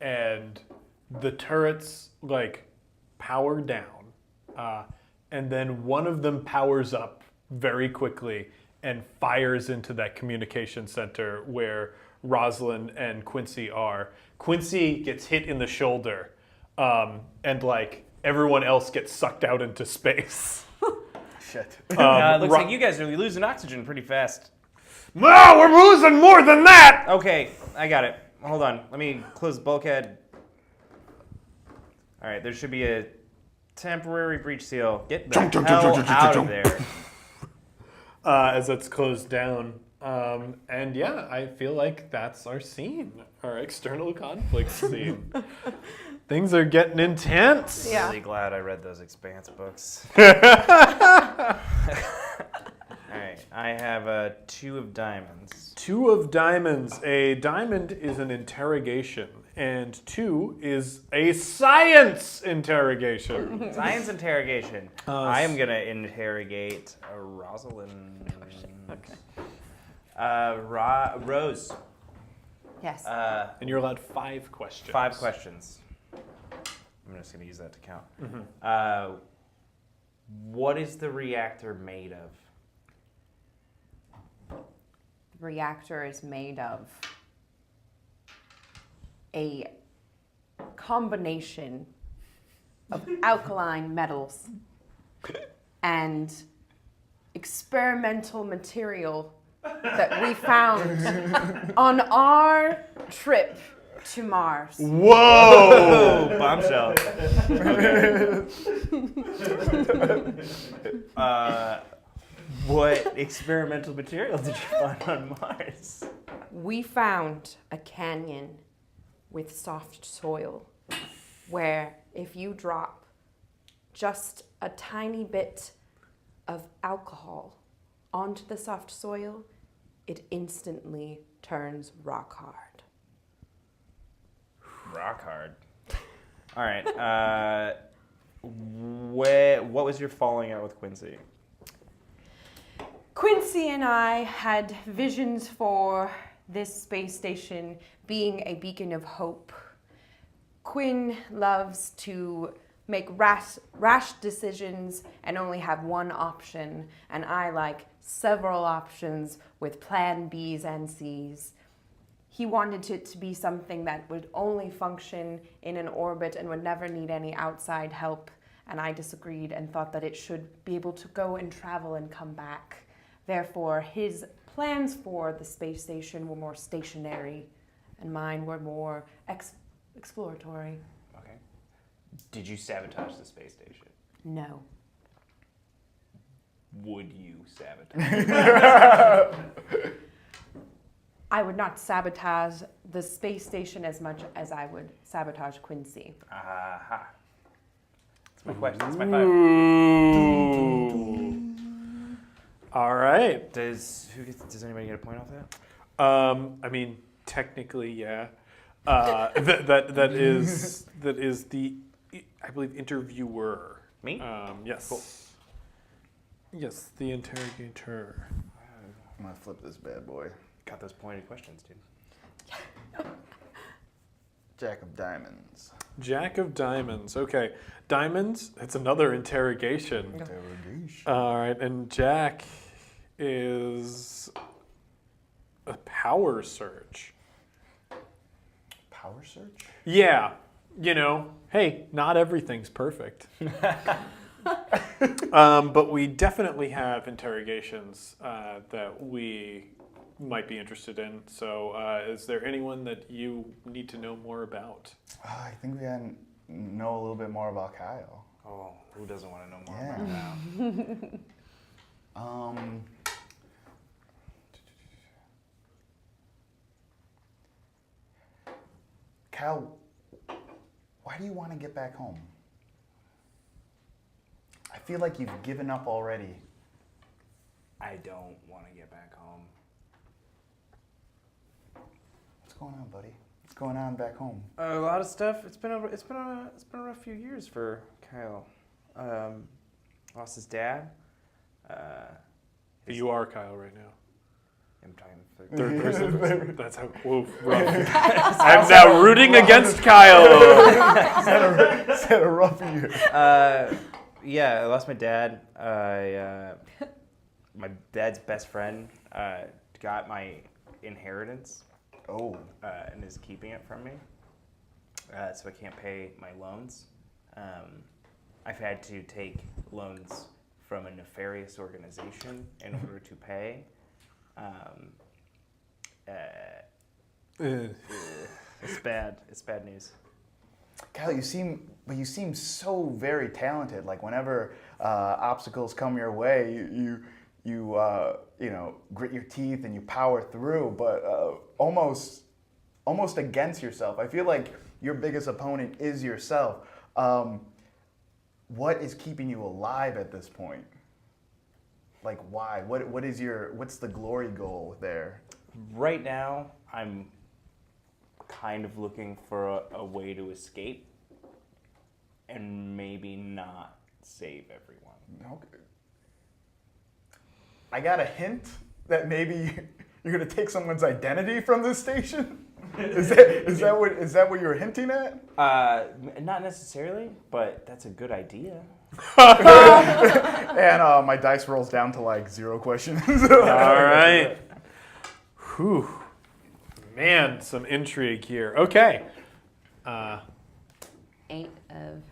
and the turrets like power down, and then one of them powers up very quickly and fires into that communication center where Rosalind and Quincy are. Quincy gets hit in the shoulder, and like everyone else gets sucked out into space. Shit. Looks like you guys are losing oxygen pretty fast. No, we're losing more than that. Okay, I got it. Hold on. Let me close the bulkhead. All right, there should be a temporary breach seal. Get the hell out of there. As that's closed down. And yeah, I feel like that's our scene, our external conflict scene. Things are getting intense. Yeah. I'm really glad I read those Expanse books. All right, I have a 2 of diamonds. 2 of diamonds. A diamond is an interrogation, and 2 is a science interrogation. Science interrogation. I am gonna interrogate Rosalind. Okay. Rose. Yes. And you're allowed 5 questions. 5 questions. I'm just gonna use that to count. What is the reactor made of? Reactor is made of a combination of alkaline metals and experimental material that we found on our trip to Mars. Whoa! Oh, bombshell. Okay. What experimental material did you find on Mars? We found a canyon with soft soil where if you drop just a tiny bit of alcohol onto the soft soil, it instantly turns rock hard. Rock hard. All right. What was your falling out with Quincy? Quincy and I had visions for this space station being a beacon of hope. Quinn loves to make rash decisions and only have one option, and I like several options with plan Bs and Cs. He wanted it to be something that would only function in an orbit and would never need any outside help, and I disagreed and thought that it should be able to go and travel and come back. Therefore, his plans for the space station were more stationary, and mine were more exploratory. Okay. Did you sabotage the space station? No. Would you sabotage? I would not sabotage the space station as much as I would sabotage Quincy. Aha. That's my question. That's my 5. Ooh. All right. Does anybody get a point off that? I mean, technically, yeah. That is the, I believe, interviewer. Me? Yes. Cool. Yes, the interrogator. I'm gonna flip this bad boy. Got those pointed questions, dude. Jack of diamonds. Jack of diamonds. Okay, diamonds. It's another interrogation. Interrogation. All right, and Jack is a power search. Power search? Yeah, you know, hey, not everything's perfect. But we definitely have interrogations that we might be interested in. So is there anyone that you need to know more about? I think we gotta know a little bit more about Kyle. Oh, who doesn't want to know more Yeah. about that? Kyle, why do you want to get back home? I feel like you've given up already. I don't want to get back home. What's going on, buddy? What's going on back home? A lot of stuff. It's been a rough few years for Kyle. Lost his dad. You are Kyle right now. I'm trying to Third person. That's how. Whoa, rough. I'm now rooting against Kyle. Is that a rough year? Yeah, I lost my dad. My dad's best friend got my inheritance Oh. and is keeping it from me. So I can't pay my loans. I've had to take loans from a nefarious organization in order to pay. It's bad. It's bad news. Kyle, you seem so very talented. Like whenever obstacles come your way, you grit your teeth and you power through, but almost against yourself. I feel like your biggest opponent is yourself. What is keeping you alive at this point? Like why? What's the glory goal there? Right now, I'm kind of looking for a way to escape and maybe not save everyone. Okay. I got a hint that maybe you're gonna take someone's identity from this station. Is that what you're hinting at? Not necessarily, but that's a good idea. And my dice rolls down to like 0 questions. All right. Whew. Man, some intrigue here. Okay. 8 of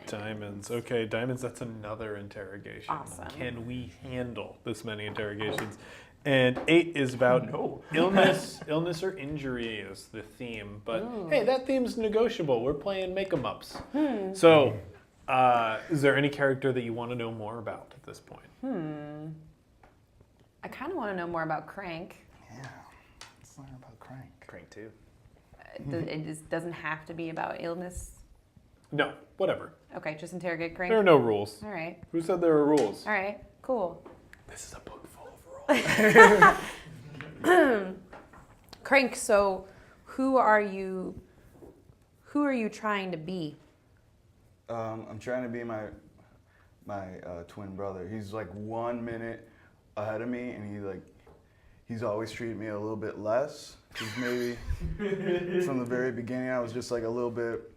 Diamonds. Okay, diamonds, that's another interrogation. Awesome. Can we handle this many interrogations? And 8 is about illness or injury is the theme. But hey, that theme's negotiable. We're playing make-em-ups. So, is there any character that you want to know more about at this point? I kind of want to know more about Crank. Yeah, let's learn about Crank. Crank 2. It just doesn't have to be about illness. No, whatever. Okay, just interrogate Crank. There are no rules. All right. Who said there are rules? All right. Cool. This is a book full of rules. Crank. So, who are you trying to be? I'm trying to be my twin brother. He's like 1 minute ahead of me, and he's always treated me a little bit less. He's maybe from the very beginning, I was just like a little bit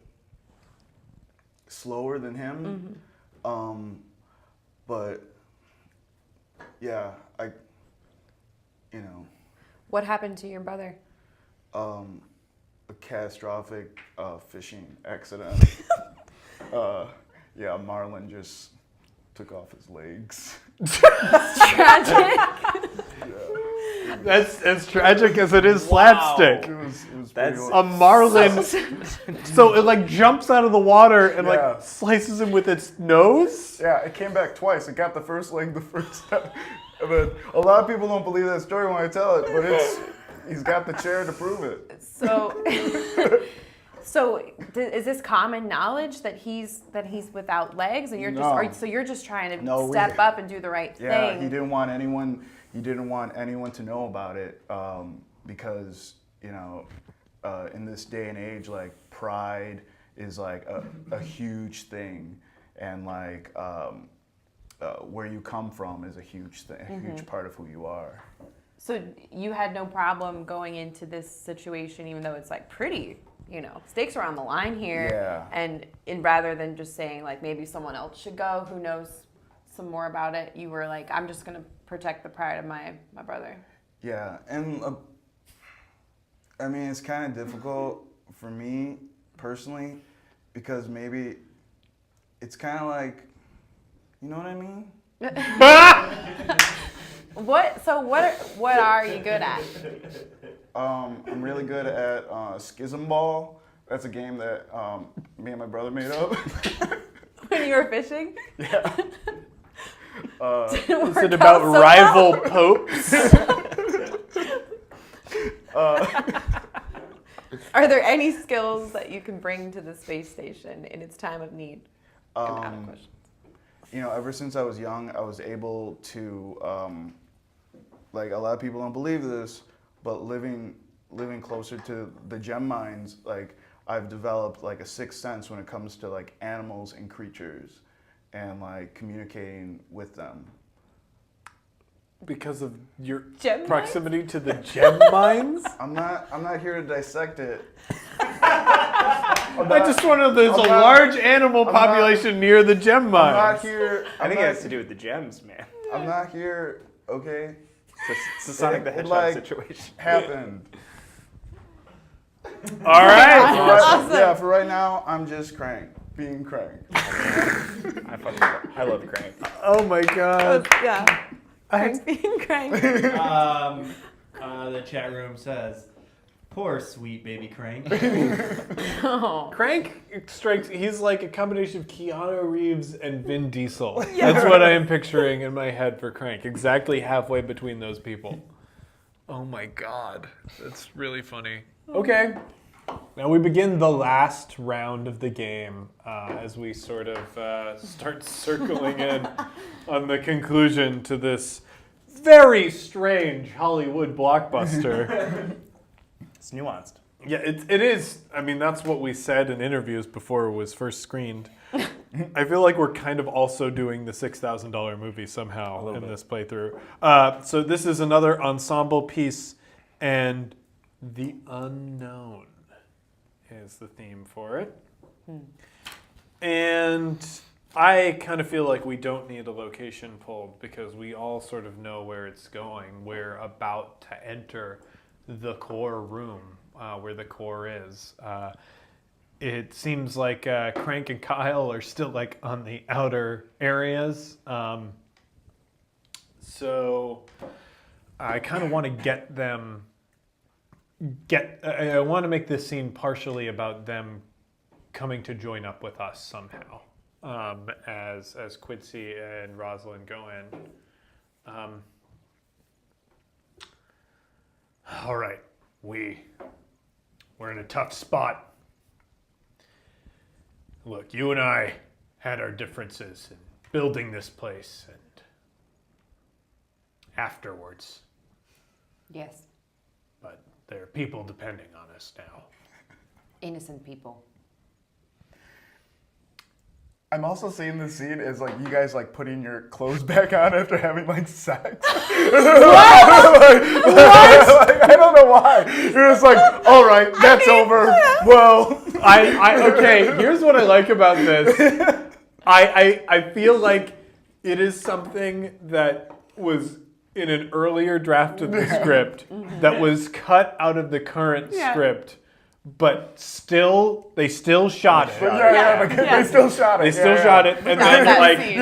slower than him. But yeah, What happened to your brother? a catastrophic fishing accident. Yeah, Marlin just took off his legs. Tragic. That's as tragic as it is slapstick. It was That's- pretty A marlin, so it like jumps out of the water and Yeah. like slices him with its nose. Yeah, it came back twice. It got the first leg the first time. But a lot of people don't believe that story when I tell it, but he's got the chair to prove it. So, is this common knowledge that he's without legs, and you're No. so you're just trying to No, step up and do the right Yeah, thing? he didn't want anyone to know about it because in this day and age, like pride is like a huge thing, and like where you come from is a huge thing, a huge part of who you are. So you had no problem going into this situation, even though it's like pretty, stakes are on the line here. Yeah. And rather than just saying like maybe someone else should go, who knows some more about it, you were like, I'm just gonna protect the pride of my brother. Yeah, and I mean it's kind of difficult for me personally because maybe it's kind of like, you know what I mean? What are you good at? I'm really good at Schism Ball. That's a game that me and my brother made up. When you were fishing? Yeah. Is it about rival popes? Are there any skills that you can bring to the space station in its time of need? I'm out of questions. Ever since I was young, I was able to, like a lot of people don't believe this, but living closer to the gem mines, like I've developed like a sixth sense when it comes to like animals and creatures and like communicating with them. because of your Gem proximity to the gem mines? I'm not here to dissect it. I just want to know there's a not- large animal I'm not- population near the gem I'm not mines. here. I think it I'm has not- to do with the gems, man. I'm not here. Okay, It's a Sonic the It, Hedgehog like, situation. happened. All right. Awesome. Yeah, for right now, I'm just Crank, being Crank. I love Crank. Oh my god. Yeah. Crank being crank. The chat room says, "Poor sweet baby Crank." Oh. Crank strikes, he's like a combination of Keanu Reeves and Vin Diesel. That's what I am picturing in my head for Crank. Exactly halfway between those people. Oh my god. That's really funny. Okay. Now we begin the last round of the game as we sort of start circling in on the conclusion to this very strange Hollywood blockbuster. It's nuanced. Yeah, it is. I mean, that's what we said in interviews before it was first screened. I feel like we're kind of also doing the $6,000 movie somehow in this playthrough. So this is another ensemble piece, and the unknown is the theme for it. And I kind of feel like we don't need a location pulled because we all sort of know where it's going. We're about to enter the core room where the core is. It seems like Crank and Kyle are still like on the outer areas. So I kind of want to get them I want to make this scene partially about them coming to join up with us somehow, as Quincy and Rosalind go in. All right, we're in a tough spot. Look, you and I had our differences in building this place and afterwards, Yes. but there are people depending on us now. Innocent people. I'm also seeing this scene as like you guys like putting your clothes back on after having like sex. Like, I don't know why. You're just like, all right, that's over. Well, Okay, here's what I like about this. I feel like it is something that was in an earlier draft of the script that was cut out of the current script, but they still shot it. they still shot it. They still shot it, and then that like scene.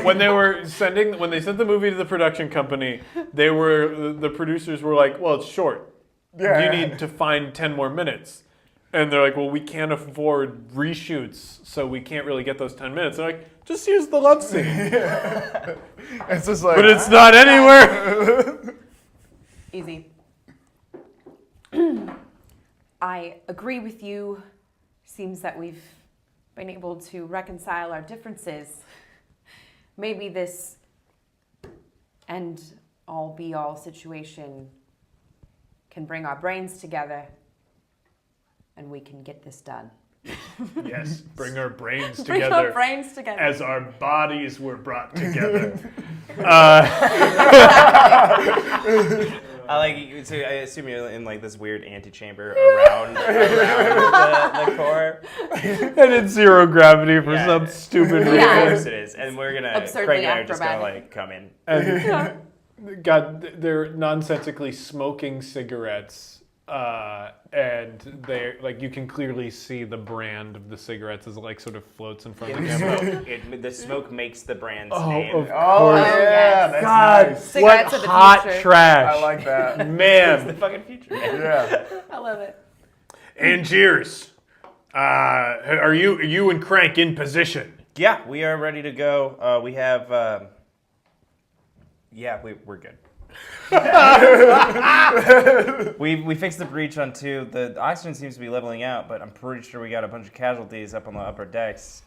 when they sent the movie to the production company, the producers were like, "Well, it's short. Yeah. You need to find 10 more minutes." And they're like, "Well, we can't afford reshoots, so we can't really get those 10 minutes." They're like, "Just use the love scene." It's just like, But it's not anywhere. Easy. I agree with you. Seems that we've been able to reconcile our differences. Maybe this end all be all situation can bring our brains together and we can get this done. Yes, bring our brains Bring together. our brains together. As our bodies were brought together. I like. So I assume you're in like this weird antechamber around the core. And it's zero gravity for Yeah. some stupid Of reason. course it is, and we're gonna. Absurdly Craig and I are just gonna acrobatic. like come in. And God, they're nonsensically smoking cigarettes, and they're like you can clearly see the brand of the cigarettes as it like sort of floats in front of the camera. The smoke makes the brand's Oh, name. of oh course. yeah, yes. that's God, nice. Cigarettes what of the hot future. trash! I like that. It's the Man. fucking future. Yeah. I love it. And cheers. Are you and Crank in position? Yeah, we are ready to go. We have. We're good. we fixed the breach on 2. The oxygen seems to be leveling out, but I'm pretty sure we got a bunch of casualties up on the upper decks.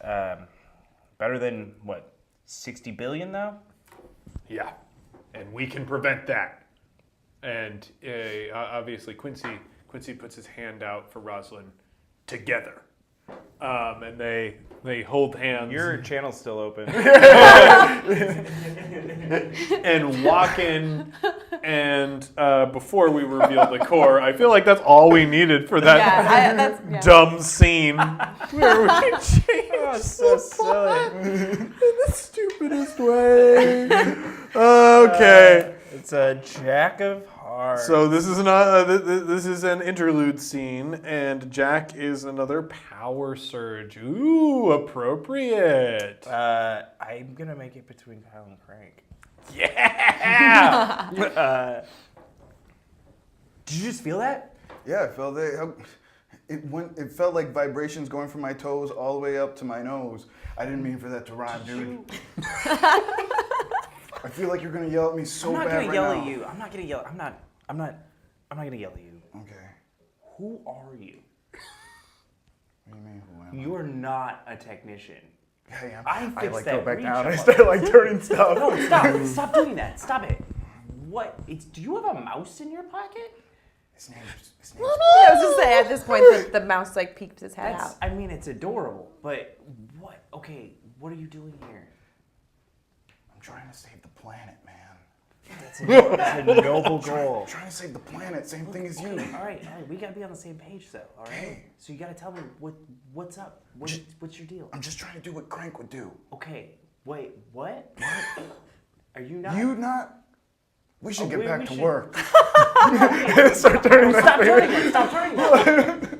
Better than what, 60 billion though? Yeah, and we can prevent that. And obviously, Quincy puts his hand out for Rosalind. Together. and they hold hands Your channel's still open. and walk in. And before we reveal the core, I feel like that's all we needed for that dumb scene where we changed so silly. in the stupidest way. Okay. It's a Jack of Hearts. So this is not this is an interlude scene, and Jack is another power surge. Ooh, appropriate. I'm gonna make it between Kyle and Crank. Yeah. Did you just feel that? Yeah, I felt it. It felt like vibrations going from my toes all the way up to my nose. I didn't mean for that to rhyme, dude. I feel like you're gonna yell at me so bad right now. I'm not gonna yell at you. I'm not gonna yell. I'm not gonna yell at you. Okay. Who are you? What do you mean, who am I? You are not a technician. Yeah, I I fixed like that go back reach down. up. I start like turning stuff. No, stop doing that. Stop it. What? Do you have a mouse in your pocket? His name's I was just saying, at this point, the mouse like peeked his head out. I mean, it's adorable, but what? Okay, what are you doing here? I'm trying to save the planet, man. That's a noble goal. I'm trying to save the planet, same thing as you. All right, we gotta be on the same page, though. All right. Okay. So you gotta tell me what's up. What's your deal? I'm just trying to do what Crank would do. Okay. Wait. What? Are you not? You not? We should get back to should- work. Start turning that Stop way. turning it. Stop turning it.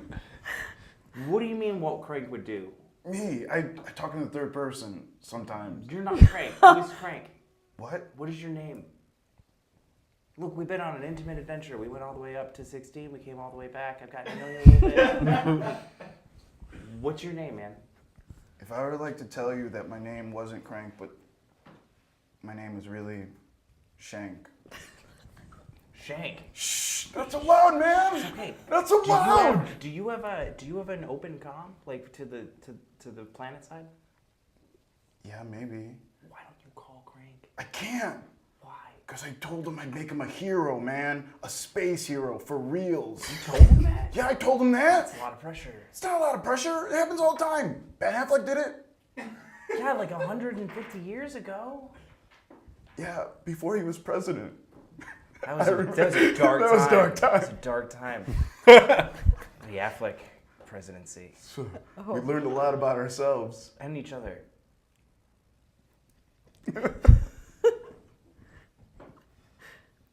What do you mean? What Crank would do? Me, I talk in the third person sometimes. You're not Crank. Who is Crank? What? What is your name? Look, we've been on an intimate adventure. We went all the way up to 16. We came all the way back. I've gotten to know you a little bit. What's your name, man? If I were to like to tell you that my name wasn't Crank, but my name is really Shank. Shank. Shh, that's so loud, man. Okay. That's so loud. Do you have an open comm like to the planet side? Yeah, maybe. Why don't you call Crank? I can't. Why? Because I told him I'd make him a hero, man. A space hero, for reals. You told him that? Yeah, I told him that. That's a lot of pressure. It's not a lot of pressure. It happens all the time. Ben Affleck did it. Yeah, like 150 years ago. Yeah, before he was president. That was a dark That time. was dark time. That was a dark time. The Affleck presidency. We learned a lot about ourselves. And each other.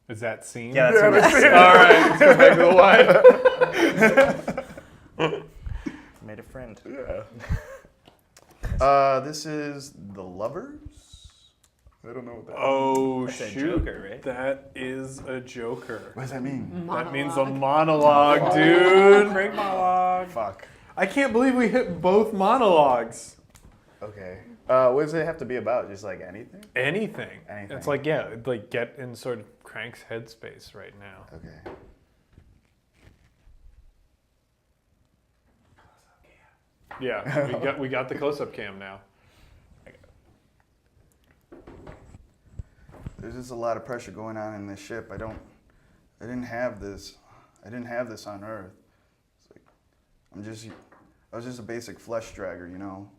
Is that scene? Yeah, that's what All right, let's go back to the wine. made a friend. Yeah. This is The Lovers? I don't know what that means. Oh, That's a shoot. Joker, right? That is a Joker. What does that mean? That means a monologue, dude. Crank monologue. Fuck. I can't believe we hit both monologues. Okay. What does it have to be about? Just like anything? Anything. Anything. It's like, yeah, like get in sort of Crank's headspace right now. Okay. Yeah, we got the close-up cam now. There's just a lot of pressure going on in this ship. I didn't have this on Earth. It's like, I was just a basic flesh dragger, you know?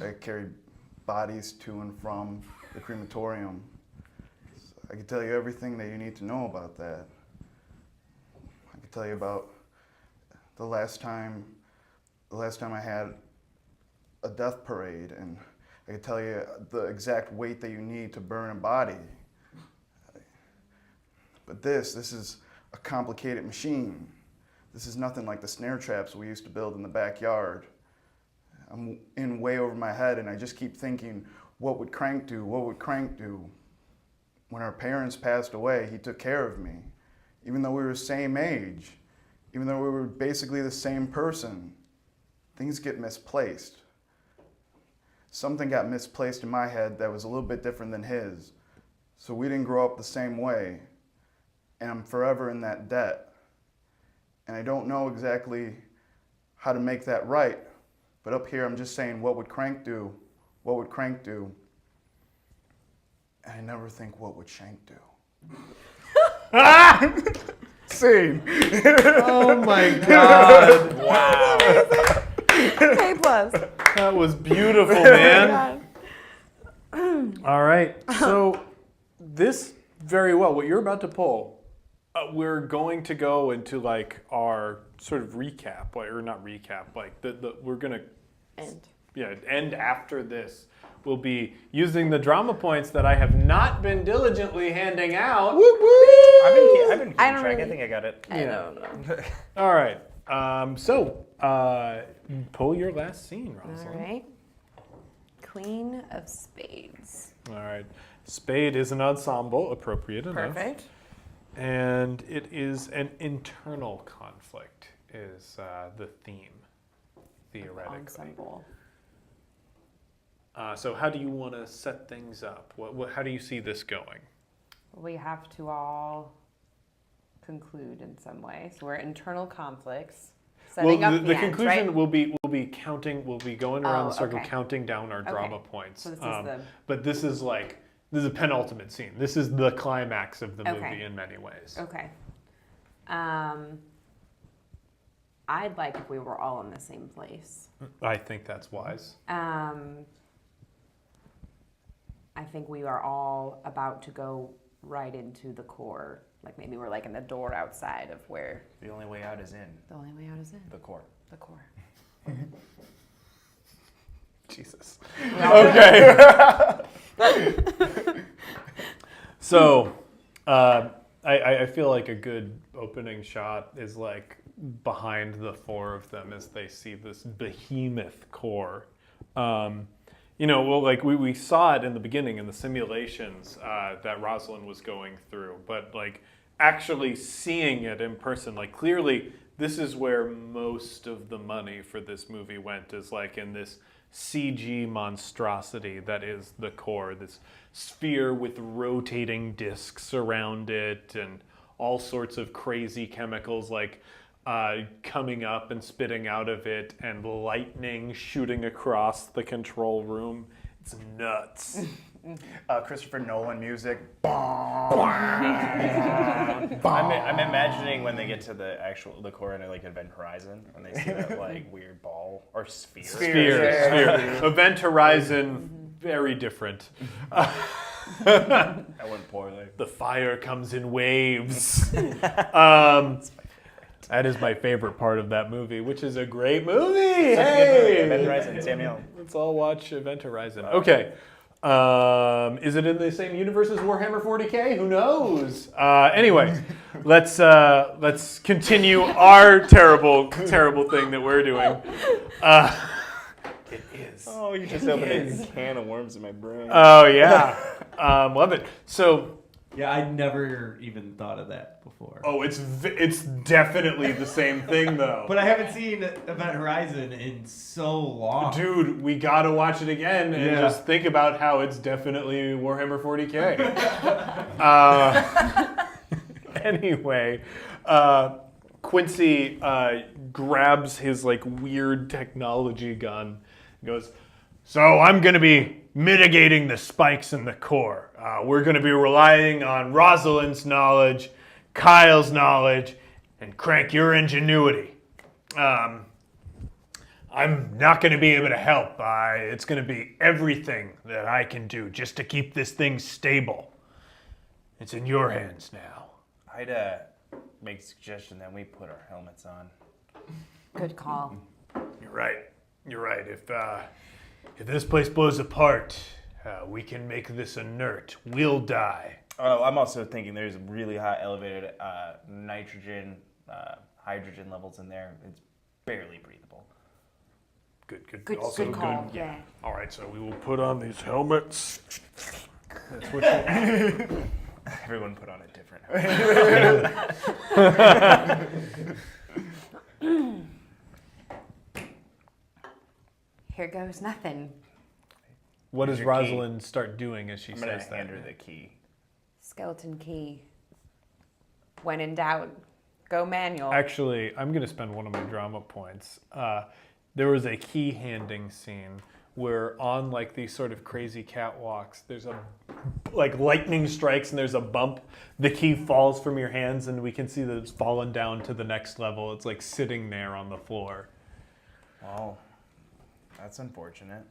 I carried bodies to and from the crematorium. So I could tell you everything that you need to know about that. I could tell you about the last time I had a death parade, and I could tell you the exact weight that you need to burn a body. But this is a complicated machine. This is nothing like the snare traps we used to build in the backyard. I'm in way over my head, and I just keep thinking, what would Crank do? What would Crank do? When our parents passed away, he took care of me. Even though we were the same age, even though we were basically the same person, things get misplaced. Something got misplaced in my head that was a little bit different than his. So we didn't grow up the same way. And I'm forever in that debt. And I don't know exactly how to make that right. But up here, I'm just saying, what would Crank do? What would Crank do? And I never think, what would Shank do? Scene. Oh my god. Wow. A plus. That was beautiful, man. All right. So this very well, what you're about to pull, we're going to go into like our sort of recap, or not recap, like we're gonna end after this. We'll be using the drama points that I have not been diligently handing out. I've been keeping track. I think I got it. I don't know. All right. So pull your last scene, Rosalind. All right. Queen of Spades. All right. Spade is an ensemble, appropriate enough. Perfect. And it is an internal conflict is the theme, theoretically. Ensemble. So how do you want to set things up? How do you see this going? We have to all conclude in some way. So we're internal conflicts. Setting up the end, conclusion right? will be counting. We'll be going around the circle, okay. counting down our drama points. So this is But this is a penultimate scene. This is the climax of the movie Okay. in many ways. Okay. I'd like if we were all in the same place. I think that's wise. I think we are all about to go right into the core. Like maybe we're like in the door outside of where The only way out is in the only way out is in the core. the core. Jesus. Okay. So, I feel like a good opening shot is like behind the four of them as they see this behemoth core. Like we saw it in the beginning in the simulations that Rosalind was going through, but like actually seeing it in person, like clearly this is where most of the money for this movie went, is like in this CG monstrosity that is the core, this sphere with rotating discs around it and all sorts of crazy chemicals like coming up and spitting out of it, and lightning shooting across the control room. It's nuts. Christopher Nolan music. I'm imagining when they get to the core in like Event Horizon, and they see that like weird ball or sphere. Sphere. Event Horizon, very different. That went poorly. The fire comes in waves. That is my favorite part of that movie, which is a great movie. Such a good movie. Event Horizon, Samuel. Let's all watch Event Horizon. Okay. Is it in the same universe as Warhammer 40K? Who knows? Anyway, let's continue our terrible thing that we're doing. It is. Oh, you just opened a can of worms in my brain. Oh yeah, love it. So. Yeah, I never even thought of that before. Oh, it's definitely the same thing though. But I haven't seen Event Horizon in so long. Dude, we gotta watch it again and just think about how it's definitely Warhammer 40K. Anyway, Quincy grabs his like weird technology gun and goes, "So I'm gonna be mitigating the spikes in the core. We're going to be relying on Rosalind's knowledge, Kyle's knowledge, and Crank, your ingenuity. I'm not going to be able to help. It's going to be everything that I can do just to keep this thing stable. It's in your hands now." I'd make a suggestion that we put our helmets on. Good call. You're right. If this place blows apart, we can make this inert. We'll die. Oh, I'm also thinking there's really high elevated nitrogen, hydrogen levels in there. It's barely breathable. Good. Also good call. Good. Yeah. All right, so we will put on these helmets. That's what Everyone put on a different helmet. Here goes nothing. What does Here's your Rosalind start doing as she I'm gonna says hand that? her the key. Skeleton key. When in doubt, go manual. Actually, I'm going to spend one of my drama points. There was a key handing scene where on like these sort of crazy catwalks, there's a like lightning strikes and there's a bump. The key falls from your hands and we can see that it's fallen down to the next level. It's like sitting there on the floor. Wow. That's unfortunate.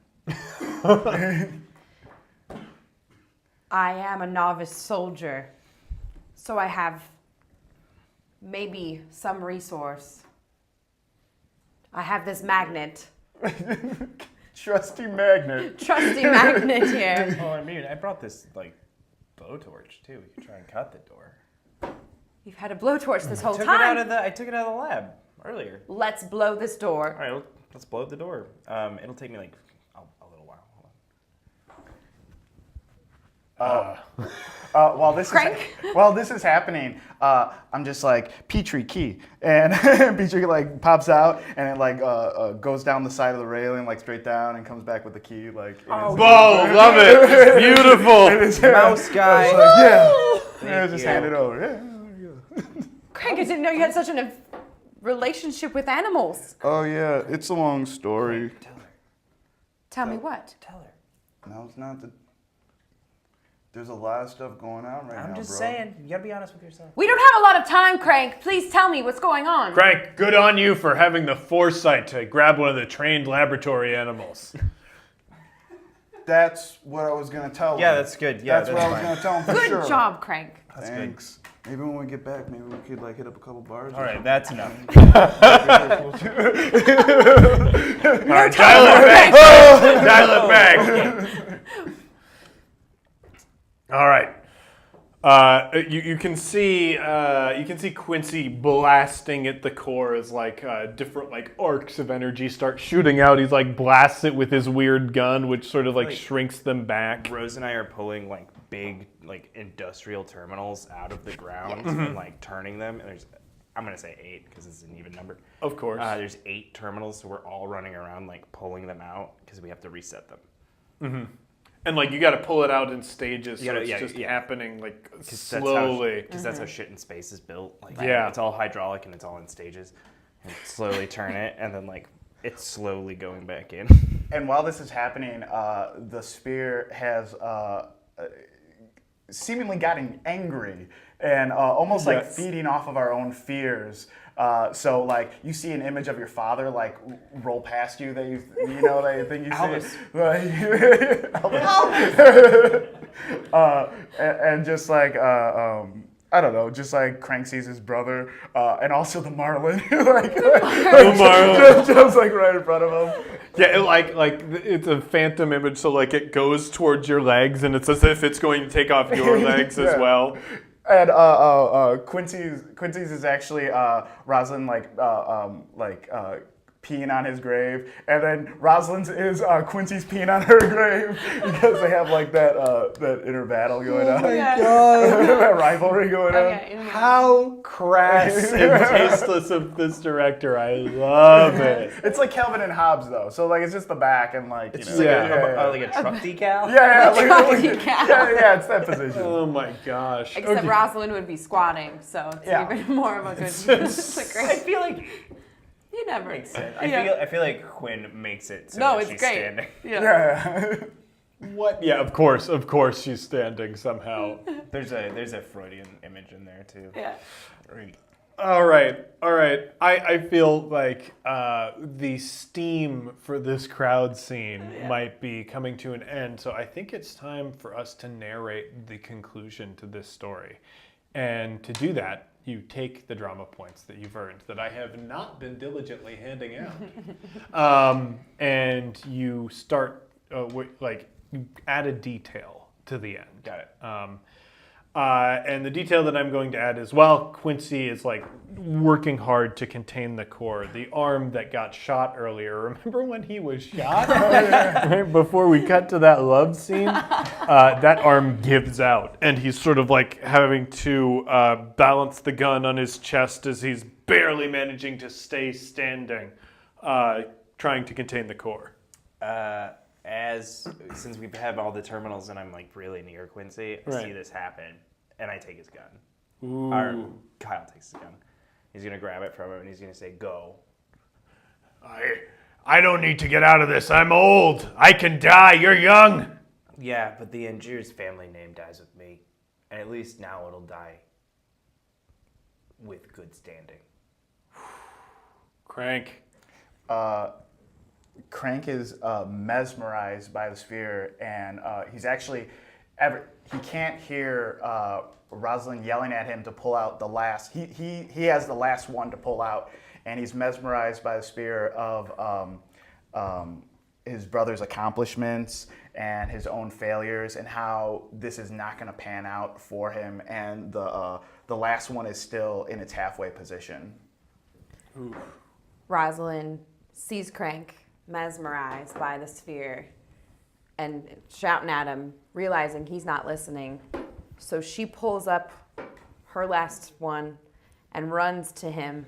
I am a novice soldier, so I have maybe some resource. I have this magnet. Trusty magnet. Trusty magnet here. Oh, I mean, I brought this like blowtorch too. We could try and cut the door. You've had a blowtorch this whole I time. took it out of the lab earlier. Let's blow this door. All right, let's blow up the door. It'll take me like a little while. Hold on. While this is happening, I'm just like Petrie key, and Petrie like pops out and it like goes down the side of the railing like straight down and comes back with the key like. Whoa, love it! Beautiful. Mouse guy. Yeah, just hand it over. Yeah. Craig, I didn't know you had such a relationship with animals. Oh yeah, it's a long story. Tell her. Tell me what? Tell her. No, it's not the. There's a lot of stuff going on right now, I'm just bro. saying. You gotta be honest with yourself. We don't have a lot of time, Crank. Please tell me what's going on. Crank, good on you for having the foresight to grab one of the trained laboratory animals. That's what I was gonna tell him. Yeah, that's good. Yeah, that's what I was gonna tell him for Good sure. job, Crank. That's Thanks. Maybe when we get back, maybe we could like hit up a couple bars. All right, that's enough. All right, dial it back. Dial it back. All right. You can see Quincy blasting at the core as like different like arcs of energy start shooting out. He's like blasts it with his weird gun, which sort of like shrinks them back. Rose and I are pulling like big like industrial terminals out of the ground and like turning them. And I'm gonna say 8 because it's an even number. Of course. There's 8 terminals, so we're all running around like pulling them out because we have to reset them. Mm-hmm. And like you got to pull it out in stages, so it's just happening like slowly. Because that's how shit in space is built. Like, Yeah. it's all hydraulic and it's all in stages. And slowly turn it, and then like it's slowly going back in. And while this is happening, the spear has seemingly gotten angry and almost like feeding off of our own fears. So like you see an image of your father like roll past you that you know that you think you see, and just like I don't know, just like Crank sees his brother, and also the Marlin, just like right in front of him. Yeah, like it's a phantom image, so like it goes towards your legs, and it's as if it's going to take off your legs as well. And Quincy's is actually Rosalind peeing on his grave, and then Rosalind's is Quincy's peeing on her grave because they have like that inner battle going on. Oh my god, that rivalry going on. How crass and tasteless of this director! I love it. It's like Calvin and Hobbes though, so like it's just the back and like It's you just know, like a truck decal. Yeah, it's that position. Oh my gosh! Except Rosalind would be squatting, so it's even more of a good. It's I feel like you never. makes sense. I feel like Quinn makes it so No, that it's she's great. standing. Yeah. What? Yeah, of course she's standing somehow. There's a Freudian image in there too. Yeah. Right. All right. I feel like the steam for this crowd scene might be coming to an end, so I think it's time for us to narrate the conclusion to this story. And to do that, you take the drama points that you've earned that I have not been diligently handing out, and you start you add a detail to the end. Got it. And the detail that I'm going to add is, well, Quincy is like working hard to contain the core. The arm that got shot earlier, remember when he was shot? Right before we cut to that love scene? That arm gives out, and he's sort of like having to balance the gun on his chest as he's barely managing to stay standing, trying to contain the core. Since we have all the terminals and I'm like really near Quincy, I see this happen, and I take his gun. Ooh. Or Kyle takes his gun. He's gonna grab it from him and he's gonna say, "Go." I don't need to get out of this. I'm old. I can die. You're young. Yeah, but the Angier's family name dies with me, and at least now it'll die with good standing. Crank. Crank is mesmerized by the sphere, and he's actually he can't hear Rosalind yelling at him to pull out the last. He has the last one to pull out, and he's mesmerized by the sphere of his brother's accomplishments and his own failures, and how this is not going to pan out for him, and the last one is still in its halfway position. Ooh. Rosalind sees Crank mesmerized by the sphere and shouting at him, realizing he's not listening. So she pulls up her last one and runs to him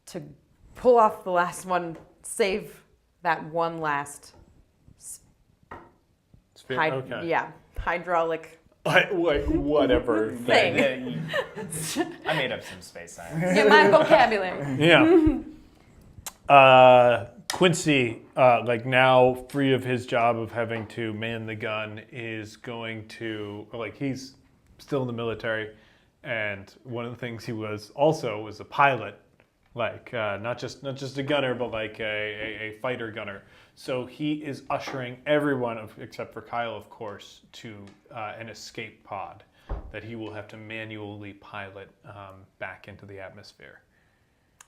to pull off the last one, save that one last hydraulic whatever thing. I made up some space science. Get my vocabulary. Yeah. Quincy, like now free of his job of having to man the gun, is going to, like, he's still in the military, and one of the things he was a pilot, like not just a gunner, but like a fighter gunner. So he is ushering everyone, except for Kyle, of course, to an escape pod that he will have to manually pilot back into the atmosphere.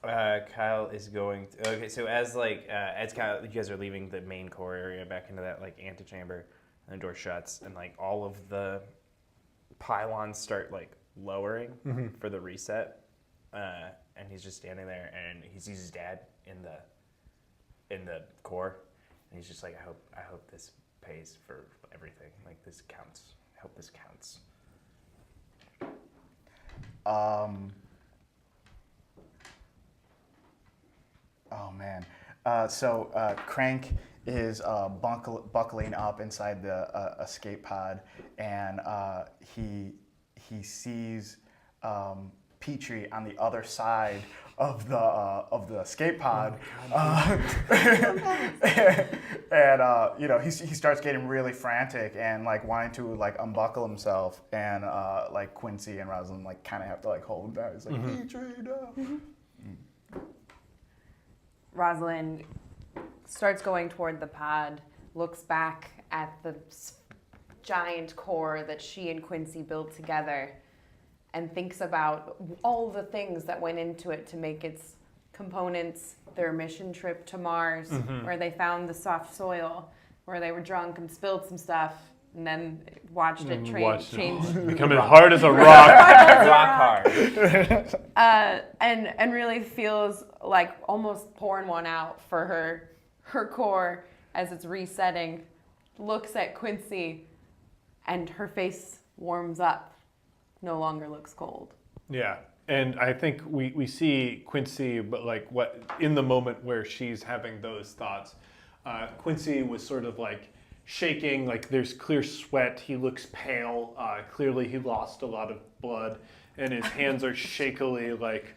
Kyle is going to, okay, so as Kyle, you guys are leaving the main core area back into that like antechamber, and the door shuts, and like all of the pylons start like lowering for the reset, and he's just standing there, and he sees his dad in the core, and he's just like, I hope this pays for everything. Like, this counts. I hope this counts. Oh man. So Crank is buckling up inside the escape pod, and he sees Petrie on the other side of the escape pod, and you know, he starts getting really frantic and like wanting to like unbuckle himself, and like Quincy and Rosalind like kind of have to like hold him down. He's like, Petrie, no. Rosalind starts going toward the pod, looks back at the giant core that she and Quincy built together, and thinks about all the things that went into it to make its components, their mission trip to Mars, where they found the soft soil, where they were drunk and spilled some stuff, and then watched it change. Become as hard as a rock. Rock hard. And really feels like almost pouring one out for her core as it's resetting. Looks at Quincy, and her face warms up. No longer looks cold. Yeah, and I think we see Quincy, but like what in the moment where she's having those thoughts, Quincy was sort of like shaking, like there's clear sweat. He looks pale. Clearly, he lost a lot of blood, and his hands are shakily like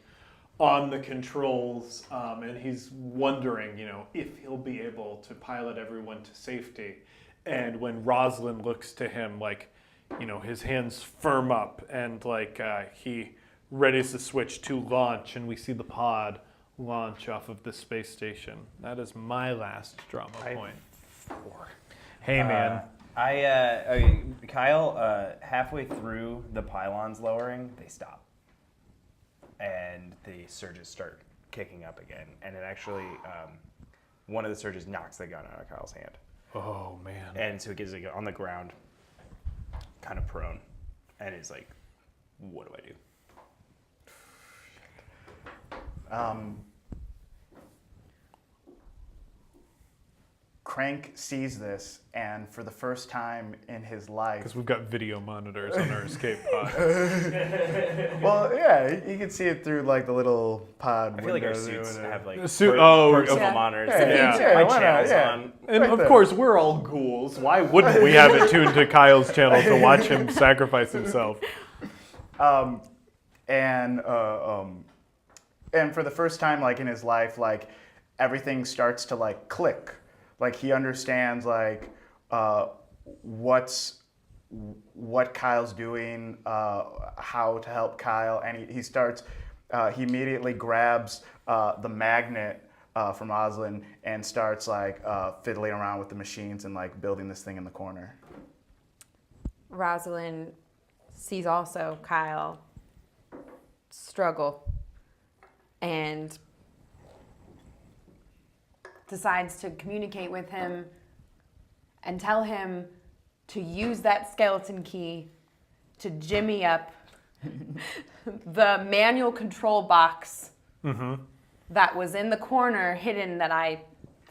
on the controls, and he's wondering, you know, if he'll be able to pilot everyone to safety. And when Rosalind looks to him, like, you know, his hands firm up, and like he readies the switch to launch, and we see the pod launch off of the space station. That is my last drama point. 4. Hey, man. Kyle, halfway through the pylons lowering, they stop. And the surges start kicking up again. And it actually, one of the surges knocks the gun out of Kyle's hand. Oh, man. And so he gets it on the ground, kind of prone. And he's like, what do I do? Crank sees this, and for the first time in his life, Because we've got video monitors on our escape pod. well, yeah, you can see it through like the little pod. I feel like our windows suits or have like personal Yeah. monitors. Yeah. My why not? channel's Yeah. on. And Right of there. course, we're all ghouls. Why wouldn't we have it tuned to Kyle's channel to watch him sacrifice himself? And for the first time, like in his life, like everything starts to like click. Like he understands like what Kyle's doing, how to help Kyle, and he starts. He immediately grabs the magnet from Oslin and starts like fiddling around with the machines and like building this thing in the corner. Rosalind sees also Kyle struggle and decides to communicate with him and tell him to use that skeleton key to jimmy up the manual control box that was in the corner hidden that I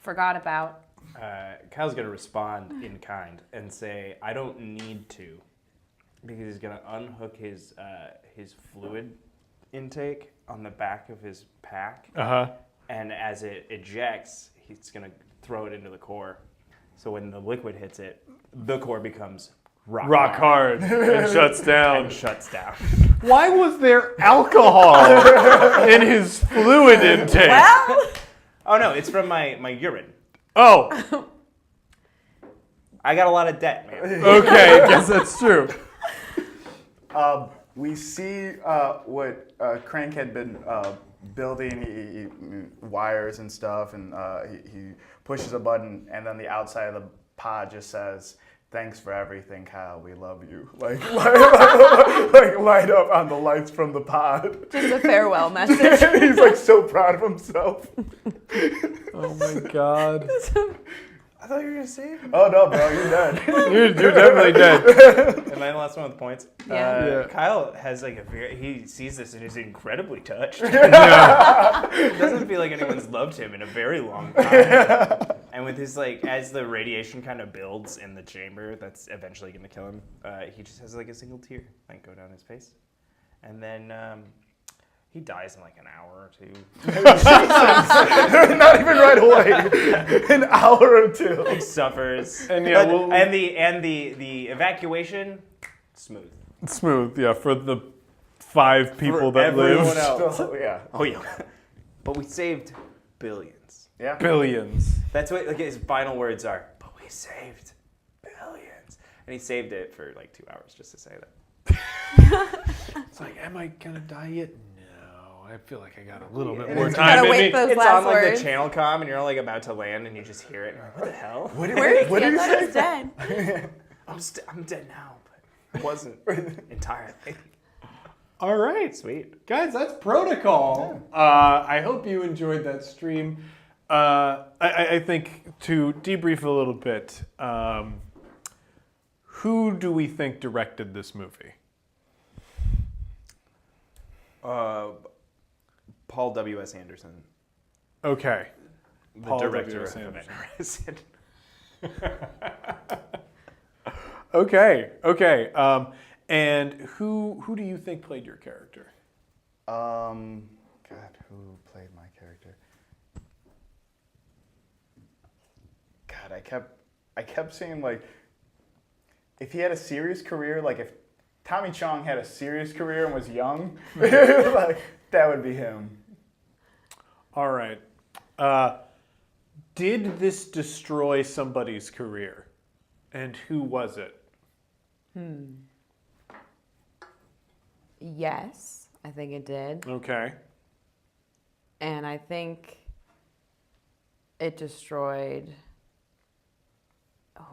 forgot about. Kyle's going to respond in kind and say, I don't need to, because he's going to unhook his fluid intake on the back of his pack. And as it ejects, he's going to throw it into the core. So when the liquid hits it, the core becomes rock hard and shuts down. Why was there alcohol in his fluid intake? Well, Oh, no, it's from my urine. Oh, I got a lot of debt, man. okay, I guess that's true. We see what Crank had been building. He wires and stuff, and he pushes a button, and then the outside of the pod just says, "Thanks for everything, Kyle. We love you." Like light up on the lights from the pod. just a farewell message. He's like so proud of himself. Oh my god. I thought you were going to save me. Oh no, bro, you're dead. You're definitely dead. Am I the last one with points? Yeah. Yeah. Kyle has like he sees this and is incredibly touched. Yeah. It doesn't feel like anyone's loved him in a very long time. And with his like, as the radiation kind of builds in the chamber, that's eventually going to kill him. He just has like a single tear like go down his face, and then he dies in like an hour or two. Not even right away. An hour or two. He suffers, And yeah, but, the evacuation smooth. Smooth, yeah, for the 5 people For that everyone lived. else. So, yeah. Oh yeah, but we saved billions. Yeah. Billions. That's what like his final words are. But we saved billions, and he saved it for like 2 hours just to say that. It's like, am I gonna die yet? No, I feel like I got a little bit And more it's time gotta in wait me. those It's last on like words. the channel comm, and you're like about to land, and you just hear it. And you're like, what the hell? Where is he? What I did thought you he was dead. I'm dead now, but I wasn't entirely. All right, Sweet. guys, that's protocol. I hope you enjoyed that stream. I think to debrief a little bit, who do we think directed this movie? Paul W.S. Anderson, Okay. the Paul director W.S. of Anderson. Anderson. Okay. And who do you think played your character? God, who played my character? God, I kept seeing like, if he had a serious career, like if Tommy Chong had a serious career and was young, like that would be him. All right. Did this destroy somebody's career? And who was it? Yes, I think it did. Okay. And I think it destroyed. I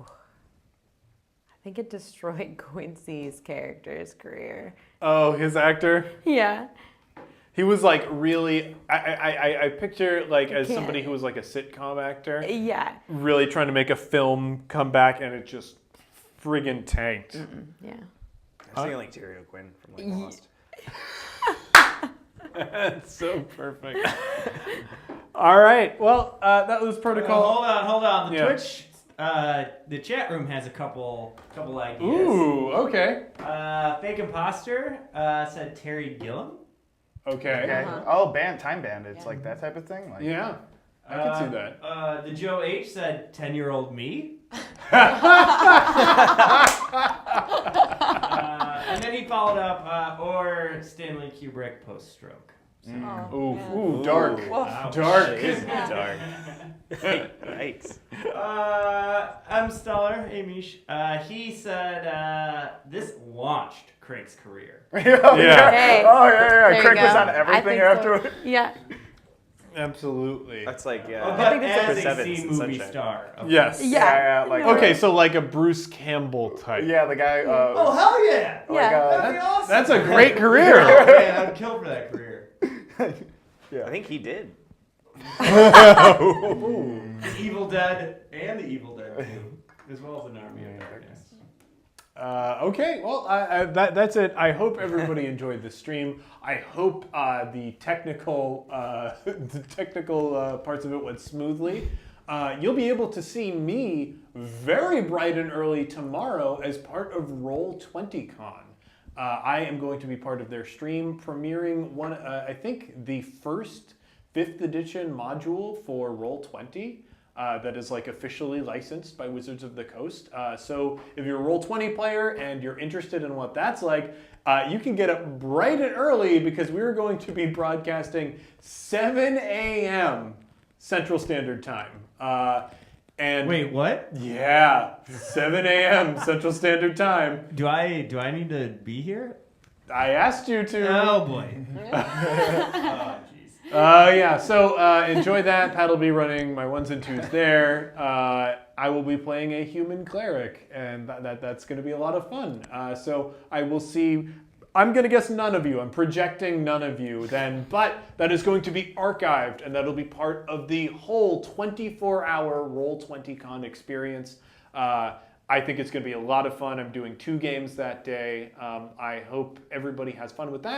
think it destroyed Quincy's character's career. Oh, his actor? Yeah. He was like really. I picture like as can't. somebody who was like a sitcom actor, Yeah. really trying to make a film come back, and it just friggin' tanked. Yeah. I'm thinking like Terry O'Quinn from like Lost. That's so perfect. All right. Well, that was protocol. Hold on. The Yeah. Twitch, the chat room has a couple ideas. Ooh. Okay. Fake imposter said Terry Gilliam. Okay. Okay. Uh-huh. Oh, time bandits, like that type of thing. Like, Yeah. I can see that. The Joe H said 10-year-old me. And then he followed up, or Stanley Kubrick post-stroke. Ooh, dark. Ouch. Dark. It is dark. Yikes. I'm Stellar, Amish. He said this launched Craig's career. Yeah. Hey, Oh there yeah. you Craig was go. on I everything think so. afterward. Yeah. Absolutely. That's like Oh, I but think it's as Chris a Evans C in movie Sunshine. star. Okay. Yes. Yeah. like Okay, so like a Bruce Campbell type. yeah, the guy. Oh hell yeah! like, Yeah. That'd be awesome. That's a great career. Oh, man, I'd kill for that career. I think he did. The Evil Dead and the Evil Dead 2, as well as an Army of Darkness. Okay, well, that's it. I hope everybody enjoyed the stream. I hope the technical parts of it went smoothly. You'll be able to see me very bright and early tomorrow as part of Roll20Con. I am going to be part of their stream, premiering one. I think the first 5th edition module for Roll20. That is like officially licensed by Wizards of the Coast. So if you're a Roll20 player and you're interested in what that's like, you can get up bright and early because we're going to be broadcasting 7 a.m. Central Standard Time. And Wait, what? yeah, 7 a.m. Central Standard Time. Do I need to be here? I asked you to. Oh boy. Oh jeez. Yeah, so enjoy that. Pat will be running my 1s and 2s there. I will be playing a human cleric, and that's going to be a lot of fun. So I will see. I'm going to guess none of you. I'm projecting none of you then, but that is going to be archived, and that'll be part of the whole 24-hour Roll20Con experience. I think it's going to be a lot of fun. I'm doing 2 games that day. I hope everybody has fun with that.